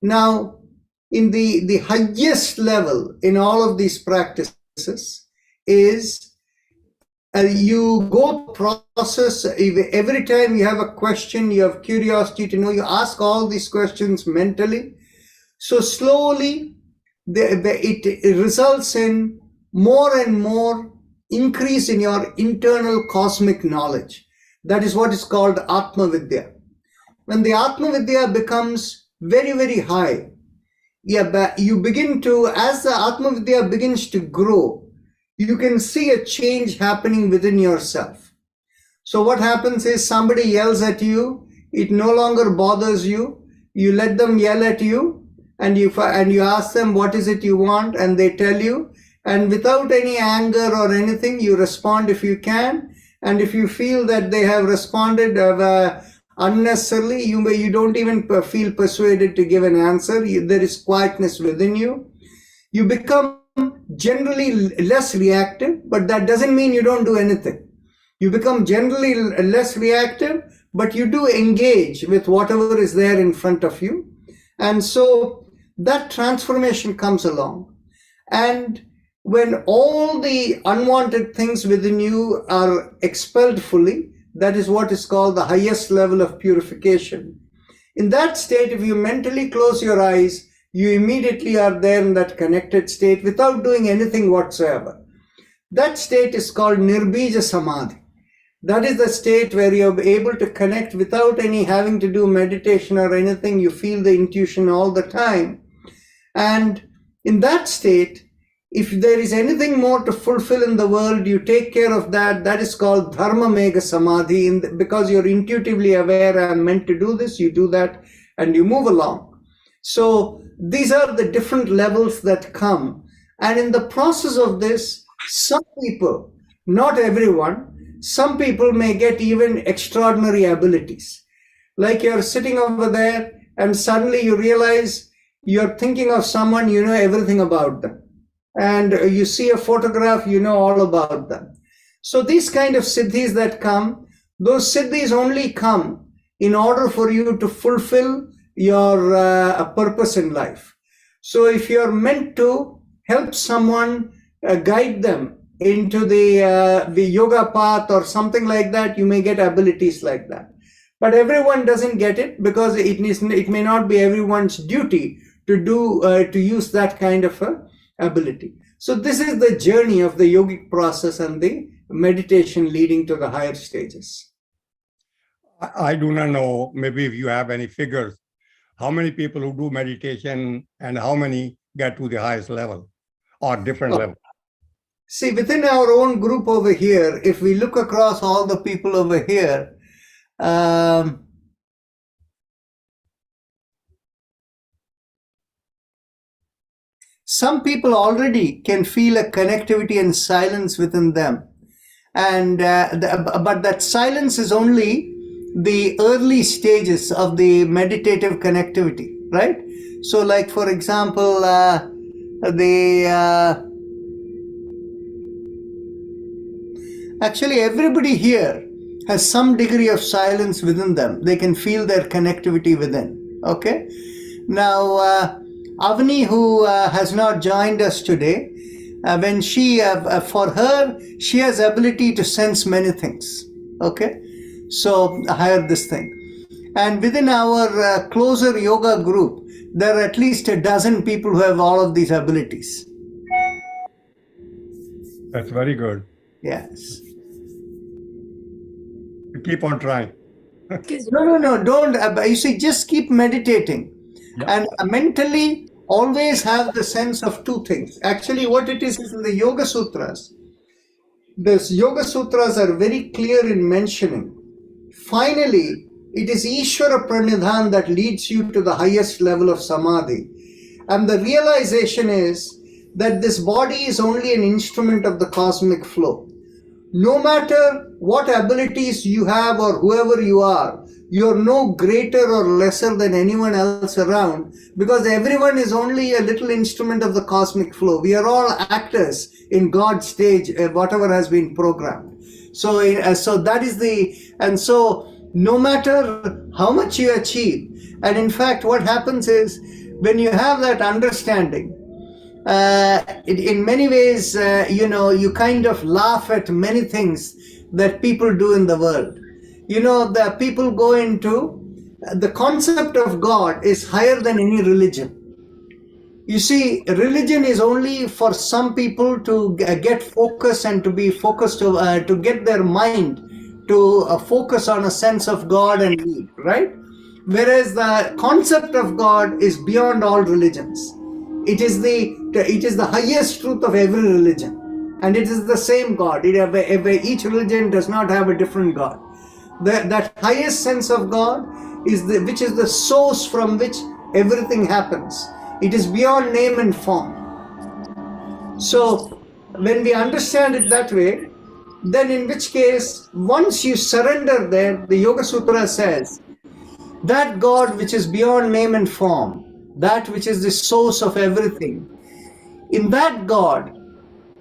Now, in the highest level in all of these practices is you go process. Every time you have a question, you have curiosity to know, you ask all these questions mentally. So slowly it results in more and more increase in your internal cosmic knowledge. That is what is called Atma Vidya. When the Atma Vidya becomes very, very high, you begin to, as the Atma Vidya begins to grow, you can see a change happening within yourself. So what happens is somebody yells at you, it no longer bothers you, you let them yell at you, and you ask them what is it you want, and they tell you, and without any anger or anything, you respond if you can, and if you feel that they have responded unnecessarily, you don't even feel persuaded to give an answer, there is quietness within you, you become generally less reactive, but that doesn't mean you don't do anything. You become generally less reactive, but you do engage with whatever is there in front of you. And so that transformation comes along. And when all the unwanted things within you are expelled fully, that is what is called the highest level of purification. In that state, if you mentally close your eyes, you immediately are there in that connected state without doing anything whatsoever. That state is called Nirbija Samadhi. That is the state where you're able to connect without any having to do meditation or anything. You feel the intuition all the time. And in that state, if there is anything more to fulfill in the world, you take care of that. That is called Dharma Mega Samadhi. Because you're intuitively aware, I'm meant to do this, you do that, and you move along. So these are the different levels that come. And in the process of this, some people, not everyone, some people may get even extraordinary abilities. Like you're sitting over there and suddenly you realize you're thinking of someone, you know everything about them. And you see a photograph, you know all about them. So these kind of siddhis that come, those siddhis only come in order for you to fulfill your purpose in life. So if you're meant to help someone, guide them into the yoga path or something like that, you may get abilities like that. But everyone doesn't get it because it may not be everyone's duty to use that kind of ability. So this is the journey of the yogic process and the meditation leading to the higher stages. I do not know, maybe if you have any figures, how many people who do meditation and how many get to the highest level or different level? See, within our own group over here, if we look across all the people over here, some people already can feel a connectivity and silence within them. And but that silence is only the early stages of the meditative connectivity, right? So like, for example, actually everybody here has some degree of silence within them. They can feel their connectivity within, okay? Now, Avani, who has not joined us today, when she, for her, she has ability to sense many things, okay? So higher this thing. And within our closer yoga group, there are at least a dozen people who have all of these abilities. That's very good. Yes. Keep on trying. No, don't. You see, just keep meditating. Yeah. And mentally always have the sense of two things. Actually, what it is in the Yoga Sutras. These Yoga Sutras are very clear in mentioning. Finally, it is Ishvara Pranidhan that leads you to the highest level of Samadhi. And the realization is that this body is only an instrument of the cosmic flow. No matter what abilities you have or whoever you are, you're no greater or lesser than anyone else around, because everyone is only a little instrument of the cosmic flow. We are all actors in God's stage, whatever has been programmed. So that is and so no matter how much you achieve, and in fact what happens is, when you have that understanding, in many ways, you kind of laugh at many things that people do in the world. The people go into, the concept of God is higher than any religion. You see, religion is only for some people to get focus and to be focused, to get their mind to focus on a sense of God and need, right? Whereas the concept of God is beyond all religions. It is the highest truth of every religion, and it is the same God. Each religion does not have a different God. That highest sense of God is which is the source from which everything happens. It is beyond name and form. So when we understand it that way, then in which case, once you surrender there, the Yoga Sutra says, that God which is beyond name and form, that which is the source of everything, in that God,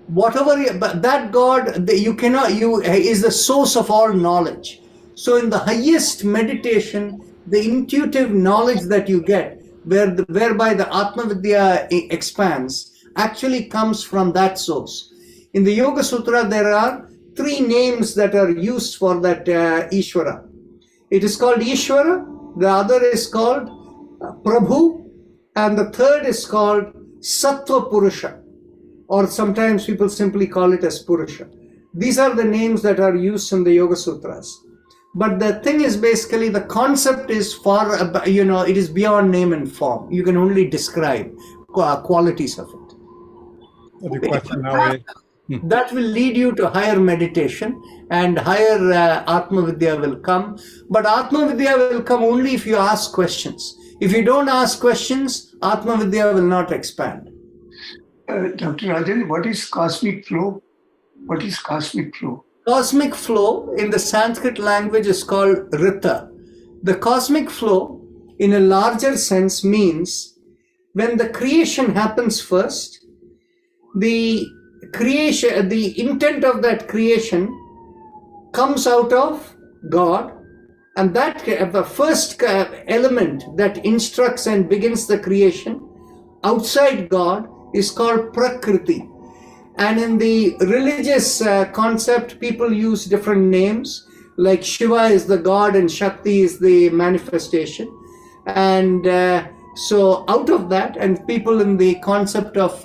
that God, is the source of all knowledge. So in the highest meditation, the intuitive knowledge that you get, whereby the Atma Vidya expands, actually comes from that source. In the Yoga Sutra, there are 3 names that are used for that Ishvara. It is called Ishvara, the other is called Prabhu, and the third is called Sattva Purusha, or sometimes people simply call it as Purusha. These are the names that are used in the Yoga Sutras. But the thing is, basically, the concept is it is beyond name and form. You can only describe qualities of it. So the question now is, that will lead you to higher meditation, and higher Atma Vidya will come. But Atma Vidya will come only if you ask questions. If you don't ask questions, Atma Vidya will not expand. Dr. Rajan, what is cosmic flow? What is cosmic flow? Cosmic flow in the Sanskrit language is called Rita. The cosmic flow, in a larger sense, means when the creation happens first, the creation, the intent of that creation comes out of God, and that the first element that instructs and begins the creation outside God is called Prakriti. And in the religious concept, people use different names, like Shiva is the god and Shakti is the manifestation. And so out of that, and people in the concept of,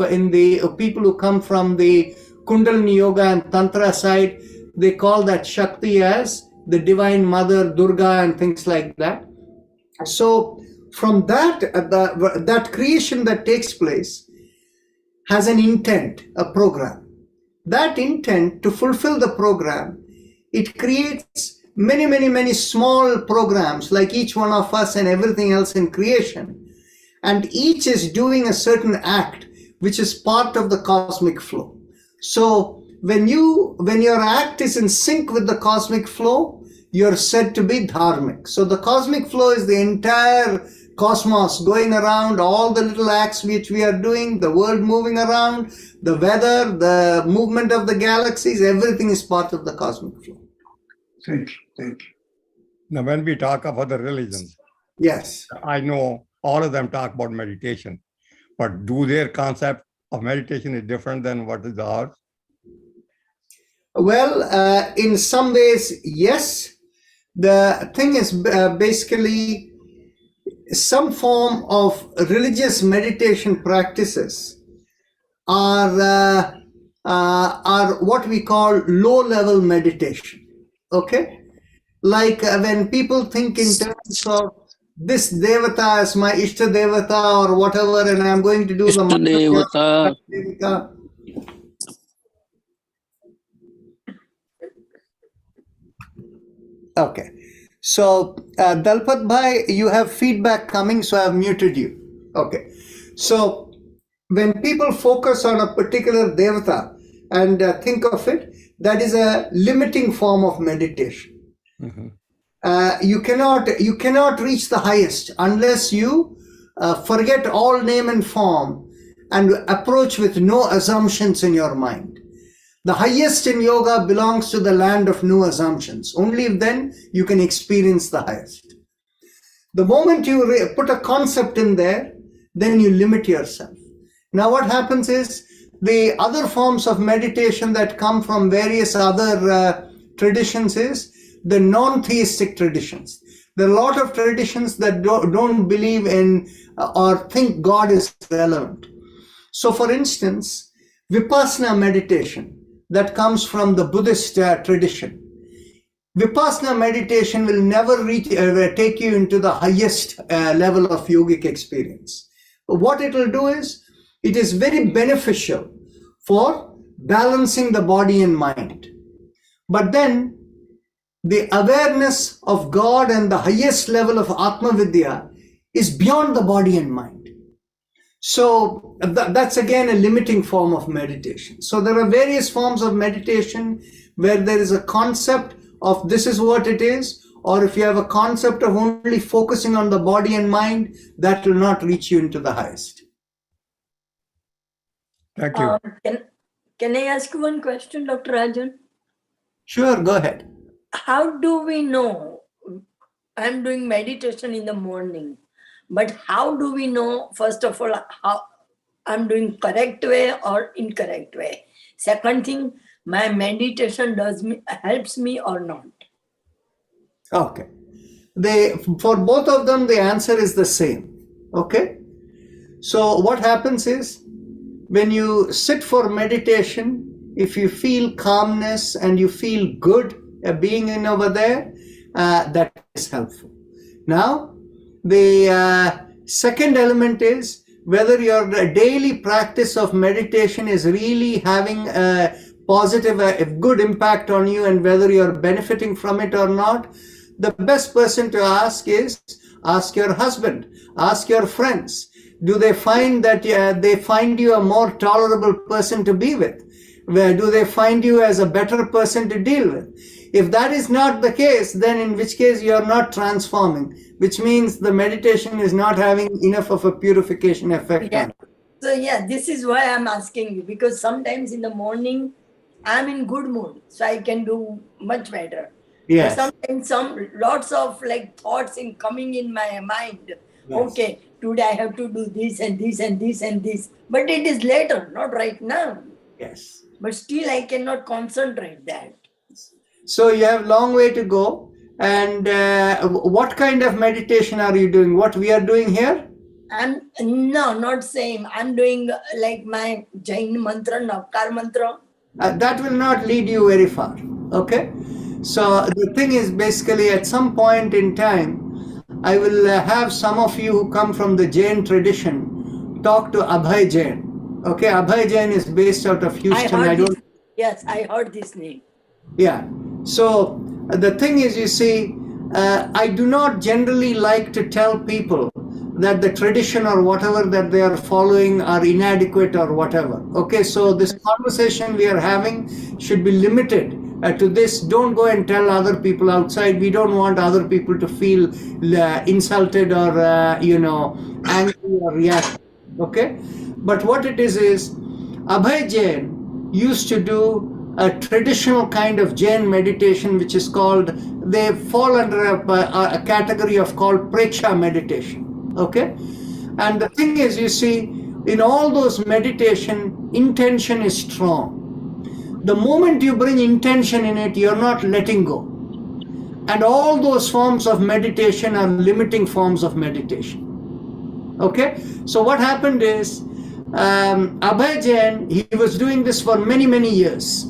people who come from the Kundalini Yoga and Tantra side, they call that Shakti as the Divine Mother, Durga, and things like that. So from that, that creation that takes place has an intent, a program. That intent, to fulfill the program, it creates many small programs, like each one of us and everything else in creation. And each is doing a certain act, which is part of the cosmic flow. So when your act is in sync with the cosmic flow, you're said to be dharmic. So the cosmic flow is the entire cosmos going around, all the little acts which we are doing, the world moving around, the weather, the movement of the galaxies, everything is part of the cosmic flow. Thank you. Now, when we talk about the religions, Yes. I know all of them talk about meditation, but do their concept of meditation is different than what is ours? Well, in some ways, yes. The thing is basically some form of religious meditation practices are what we call low-level meditation. Okay, like when people think in terms of this devata as my Ishta Devata or whatever, and I'm going to do the Devata. Okay, so Dalpat Bhai, you have feedback coming, so I've muted you. Okay, so when people focus on a particular devata and think of it, that is a limiting form of meditation. Mm-hmm. You cannot reach the highest unless you forget all name and form and approach with no assumptions in your mind. The highest in yoga belongs to the land of no assumptions. Only then you can experience the highest. The moment you put a concept in there, then you limit yourself. Now what happens is, the other forms of meditation that come from various other traditions is the non-theistic traditions. There are a lot of traditions that don't believe in or think God is relevant. So for instance, Vipassana meditation that comes from the Buddhist tradition. Vipassana meditation will never take you into the highest level of yogic experience. But what it will do is, it is very beneficial for balancing the body and mind. But then, the awareness of God and the highest level of Atma Vidya is beyond the body and mind. So that's again a limiting form of meditation. So there are various forms of meditation where there is a concept of this is what it is, or if you have a concept of only focusing on the body and mind, that will not reach you into the highest. Thank you. Can I ask one question, Dr. Rajan? Sure, go ahead. How do we know? I'm doing meditation in the morning, but how do we know, first of all, how I'm doing correct way or incorrect way? Second thing, my meditation helps me or not? Okay. For both of them, the answer is the same. Okay. So what happens is, when you sit for meditation, if you feel calmness and you feel good being in over there, that is helpful. Now, the second element is whether your daily practice of meditation is really having a positive, a good impact on you, and whether you're benefiting from it or not. The best person to ask is, ask your husband, ask your friends. Do they find that they find you a more tolerable person to be with? Where do they find you as a better person to deal with? If that is not the case, then in which case you are not transforming, which means the meditation is not having enough of a purification effect on it. So yeah, this is why I'm asking you, because sometimes in the morning I'm in good mood, so I can do much better. Yes. But sometimes lots of like thoughts in coming in my mind. Yes. Okay, today I have to do this and this and this and this. But it is later, not right now. Yes. But still I cannot concentrate that. So you have long way to go. And what kind of meditation are you doing? What we are doing here? I'm no, not same. I'm doing like my Jain mantra, Navkar mantra. That will not lead you very far. Okay. So the thing is, basically, at some point in time, I will have some of you who come from the Jain tradition talk to Abhay Jain. Okay. Abhay Jain is based out of Houston. Yes, I heard this name. Yeah. So the thing is, you see, I do not generally like to tell people that the tradition or whatever that they are following are inadequate or whatever. Okay, so this conversation we are having should be limited to this. Don't go and tell other people outside. We don't want other people to feel insulted or, angry or react. Okay, but what it is Abhay Jain used to do a traditional kind of Jain meditation, which is called, they fall under a category of called Preksha meditation. Okay, and the thing is, you see, in all those meditation, intention is strong. The moment you bring intention in it, you're not letting go. And all those forms of meditation are limiting forms of meditation. Okay, so what happened is, Abhay Jain, he was doing this for many, many years.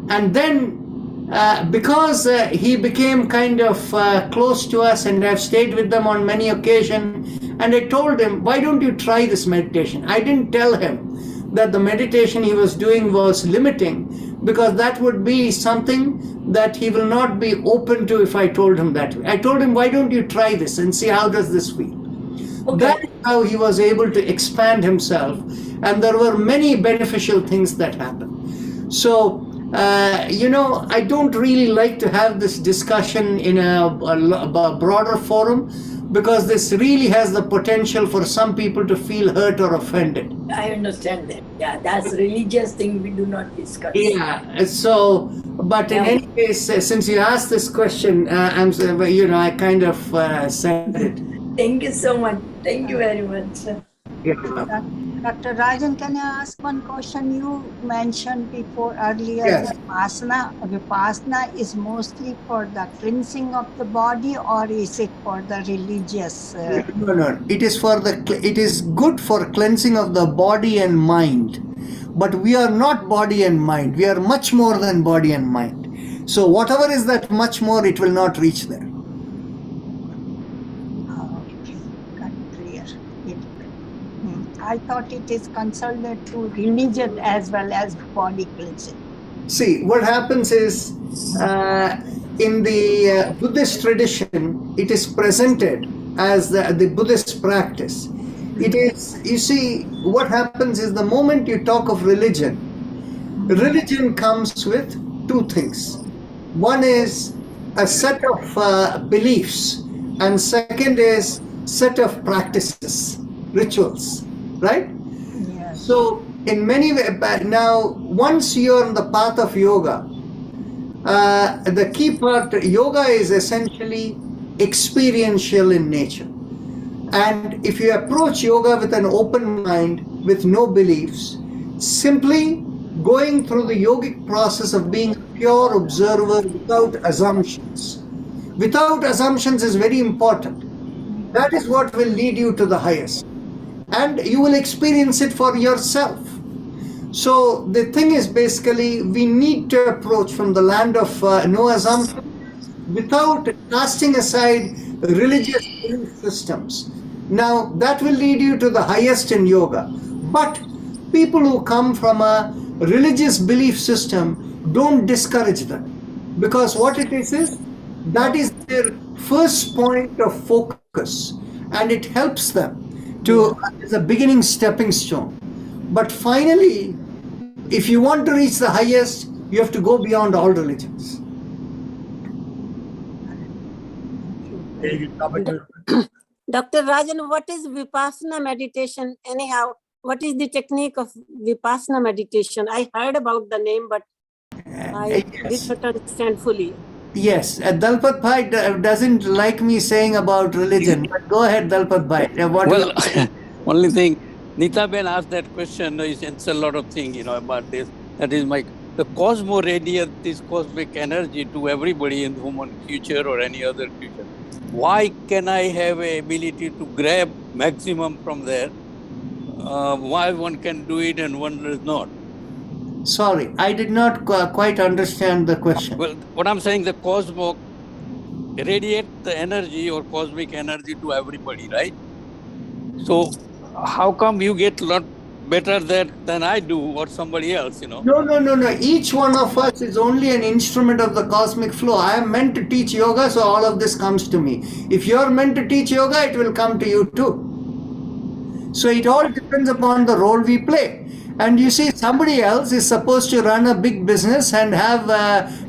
And then because he became kind of close to us, and I've stayed with them on many occasions, and I told him, why don't you try this meditation? I didn't tell him that the meditation he was doing was limiting, because that would be something that he will not be open to if I told him that way. I told him, why don't you try this and see how does this feel? Okay. That is how he was able to expand himself, and there were many beneficial things that happened. So I don't really like to have this discussion in a broader forum, because this really has the potential for some people to feel hurt or offended. I understand that. Yeah, that's religious thing we do not discuss. Yeah. So, but in any case, since you asked this question, I kind of said it. Thank you so much. Thank you very much. Yeah. Dr. Rajan, can I ask one question? You mentioned before earlier, yes, that Vipassana is mostly for the cleansing of the body, or is it for the religious? No. It is good for cleansing of the body and mind. But we are not body and mind. We are much more than body and mind. So whatever is that much more, it will not reach there. I thought it is concerned to religion as well as body cleansing. See, what happens is, in the Buddhist tradition, it is presented as the Buddhist practice. It is, you see, what happens is, the moment you talk of religion comes with two things. One is a set of beliefs, and second is set of practices, rituals. Right? Yes. So in many ways, now once you're on the path of yoga, the key part, yoga is essentially experiential in nature. And if you approach yoga with an open mind, with no beliefs, simply going through the yogic process of being a pure observer without assumptions. Without assumptions is very important. That is what will lead you to the highest. And you will experience it for yourself. So the thing is, basically, we need to approach from the land of no assumption, without casting aside religious belief systems. Now, that will lead you to the highest in yoga. But people who come from a religious belief system, don't discourage them. Because what it is that is their first point of focus, and it helps them to as a beginning stepping stone. But finally, if you want to reach the highest, you have to go beyond all religions. Dr. Rajan, what is Vipassana meditation anyhow? what is the technique of Vipassana meditation? I heard about the name, but I did not understand fully. Yes, Dalpat Bhai doesn't like me saying about religion. But go ahead, Dalpat Bhai. Well, only thing, Nita Ben asked that question. He says a lot of things, about this. That is the cosmos radiates this cosmic energy to everybody in human future or any other future. Why can I have a ability to grab maximum from there? Why one can do it and one does not? Sorry, I did not quite understand the question. Well, what I'm saying, the cosmos radiate the energy or cosmic energy to everybody, right? So how come you get a lot better than I do or somebody else, No. Each one of us is only an instrument of the cosmic flow. I am meant to teach yoga, so all of this comes to me. If you're meant to teach yoga, it will come to you too. So it all depends upon the role we play. And you see, somebody else is supposed to run a big business and have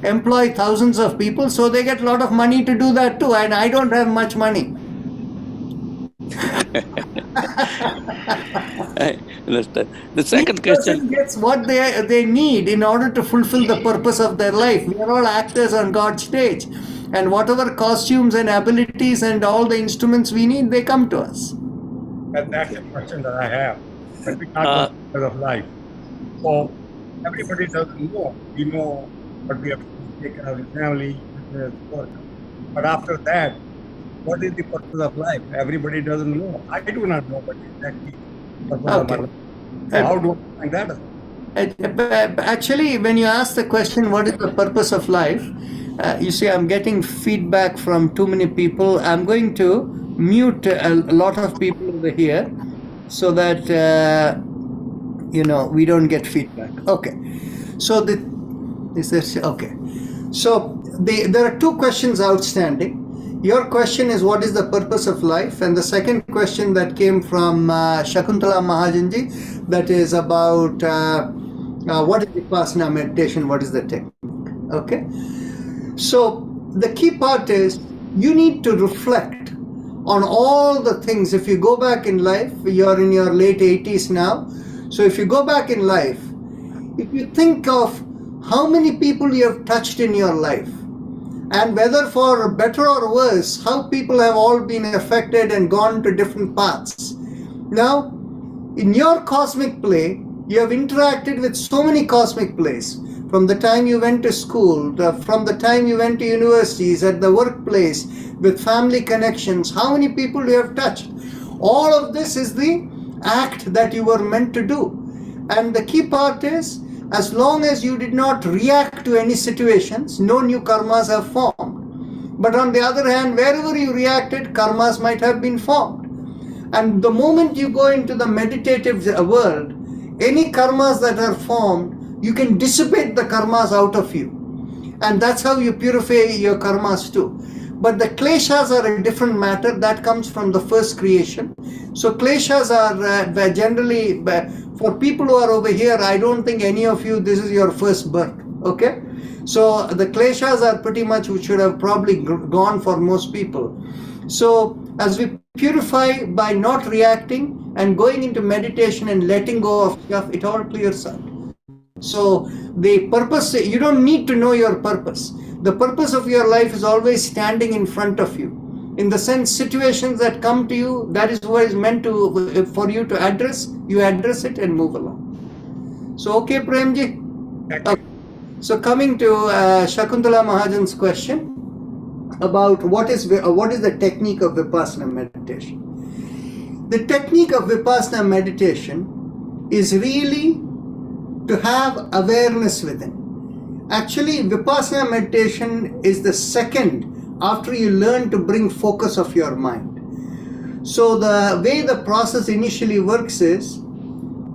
employ thousands of people, so they get a lot of money to do that too. And I don't have much money. I understand. The second question gets what they need in order to fulfill the purpose of their life. We are all actors on God's stage, and whatever costumes and abilities and all the instruments we need, they come to us. That's a question that I have. But we can't know of life. So everybody doesn't know. We know what we have to take care of the family, business, work. But after that, what is the purpose of life? Everybody doesn't know. I do not know what exactly the purpose of my life. So how do I find that? Actually, when you ask the question, what is the purpose of life? You see, I'm getting feedback from too many people. I'm going to mute a lot of people over here so that, we don't get feedback. Okay. So, So, there are two questions outstanding. Your question is, what is the purpose of life? And the second question that came from Shakuntala Mahajanji, that is about what is Vipassana meditation, what is the technique? Okay. So the key part is you need to reflect on all the things. If you go back in life, you're in your late 80s now. So if you go back in life, if you think of how many people you have touched in your life, and whether for better or worse, how people have all been affected and gone to different paths. Now, in your cosmic play, you have interacted with so many cosmic plays. From the time you went to school, from the time you went to universities, at the workplace, with family connections, how many people you have touched. All of this is the act that you were meant to do. And the key part is, as long as you did not react to any situations, no new karmas have formed. But on the other hand, wherever you reacted, karmas might have been formed. And the moment you go into the meditative world, any karmas that are formed, you can dissipate the karmas out of you. And that's how you purify your karmas too. But the kleshas are a different matter. That comes from the first creation. So kleshas are generally, for people who are over here, I don't think any of you, this is your first birth. Okay? So the kleshas are pretty much which should have probably gone for most people. So as we purify by not reacting and going into meditation and letting go of stuff, it all clears out. So the purpose, you don't need to know your purpose. The purpose of your life is always standing in front of you. In the sense, situations that come to you, that is what is meant to for you to address. You address it and move along. So, okay, Premji? Okay. So coming to Shakuntala Mahajan's question about what is the technique of Vipassana meditation. The technique of Vipassana meditation is really to have awareness within. Actually, Vipassana meditation is the second after you learn to bring focus of your mind. So the way the process initially works is,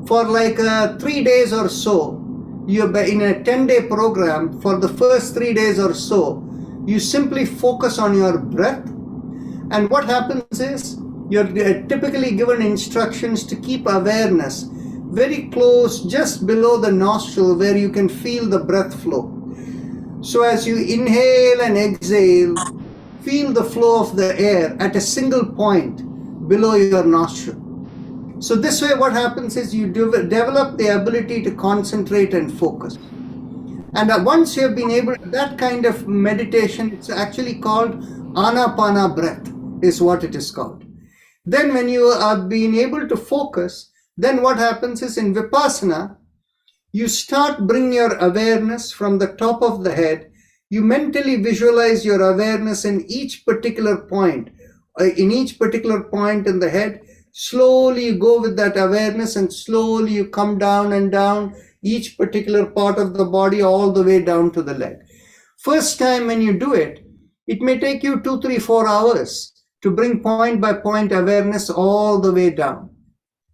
for like 3 days or so, you're in a 10-day program, for the first 3 days or so, you simply focus on your breath. And what happens is, you're typically given instructions to keep awareness very close, just below the nostril, where you can feel the breath flow. So as you inhale and exhale, feel the flow of the air at a single point below your nostril. So this way what happens is you develop the ability to concentrate and focus. And once you have been able to, that kind of meditation, it's actually called Anapana breath, is what it is called. Then when you are being able to focus, then what happens is in Vipassana, you start bring your awareness from the top of the head. You mentally visualize your awareness in each particular point. In each particular point in the head, slowly you go with that awareness and slowly you come down and down each particular part of the body all the way down to the leg. First time when you do it, it may take you 2, 3, 4 hours to bring point by point awareness all the way down.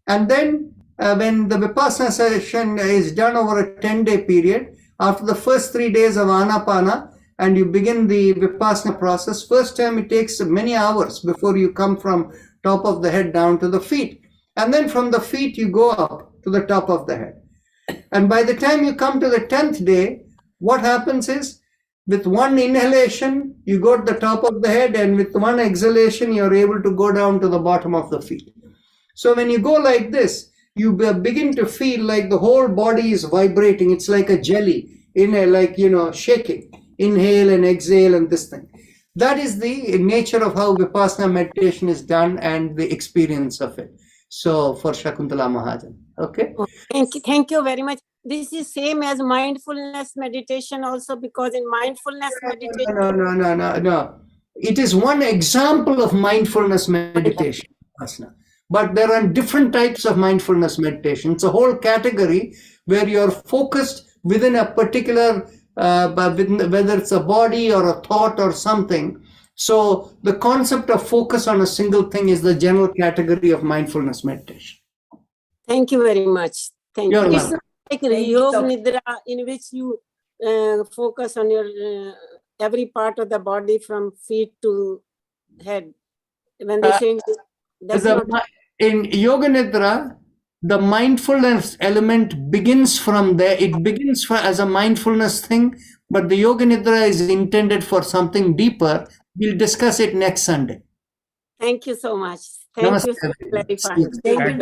And then when the Vipassana session is done over a 10-day period, after the first 3 days of Anapana, and you begin the Vipassana process, first time it takes many hours before you come from top of the head down to the feet. And then from the feet, you go up to the top of the head. And by the time you come to the 10th day, what happens is, with one inhalation, you go to the top of the head, and with one exhalation, you're able to go down to the bottom of the feet. So when you go like this, you begin to feel like the whole body is vibrating. It's like a jelly, shaking. Inhale and exhale and this thing. That is the nature of how Vipassana meditation is done and the experience of it. So for Shakuntala Mahajan, okay? Thank you very much. This is same as mindfulness meditation also, because in mindfulness meditation... No. It is one example of mindfulness meditation, Vipassana. But there are different types of mindfulness meditation. It's a whole category where you're focused within a particular, whether it's a body or a thought or something. So the concept of focus on a single thing is the general category of mindfulness meditation. Thank you very much. Thank You're you. welcome. It's like Yoga Nidra, in which you focus on your every part of the body from feet to head. When they change it, that's in Yoga Nidra, the mindfulness element begins from there. It begins as a mindfulness thing, but the Yoga Nidra is intended for something deeper. We'll discuss it next Sunday. Thank you so much. Thank you for clarifying. Thank you,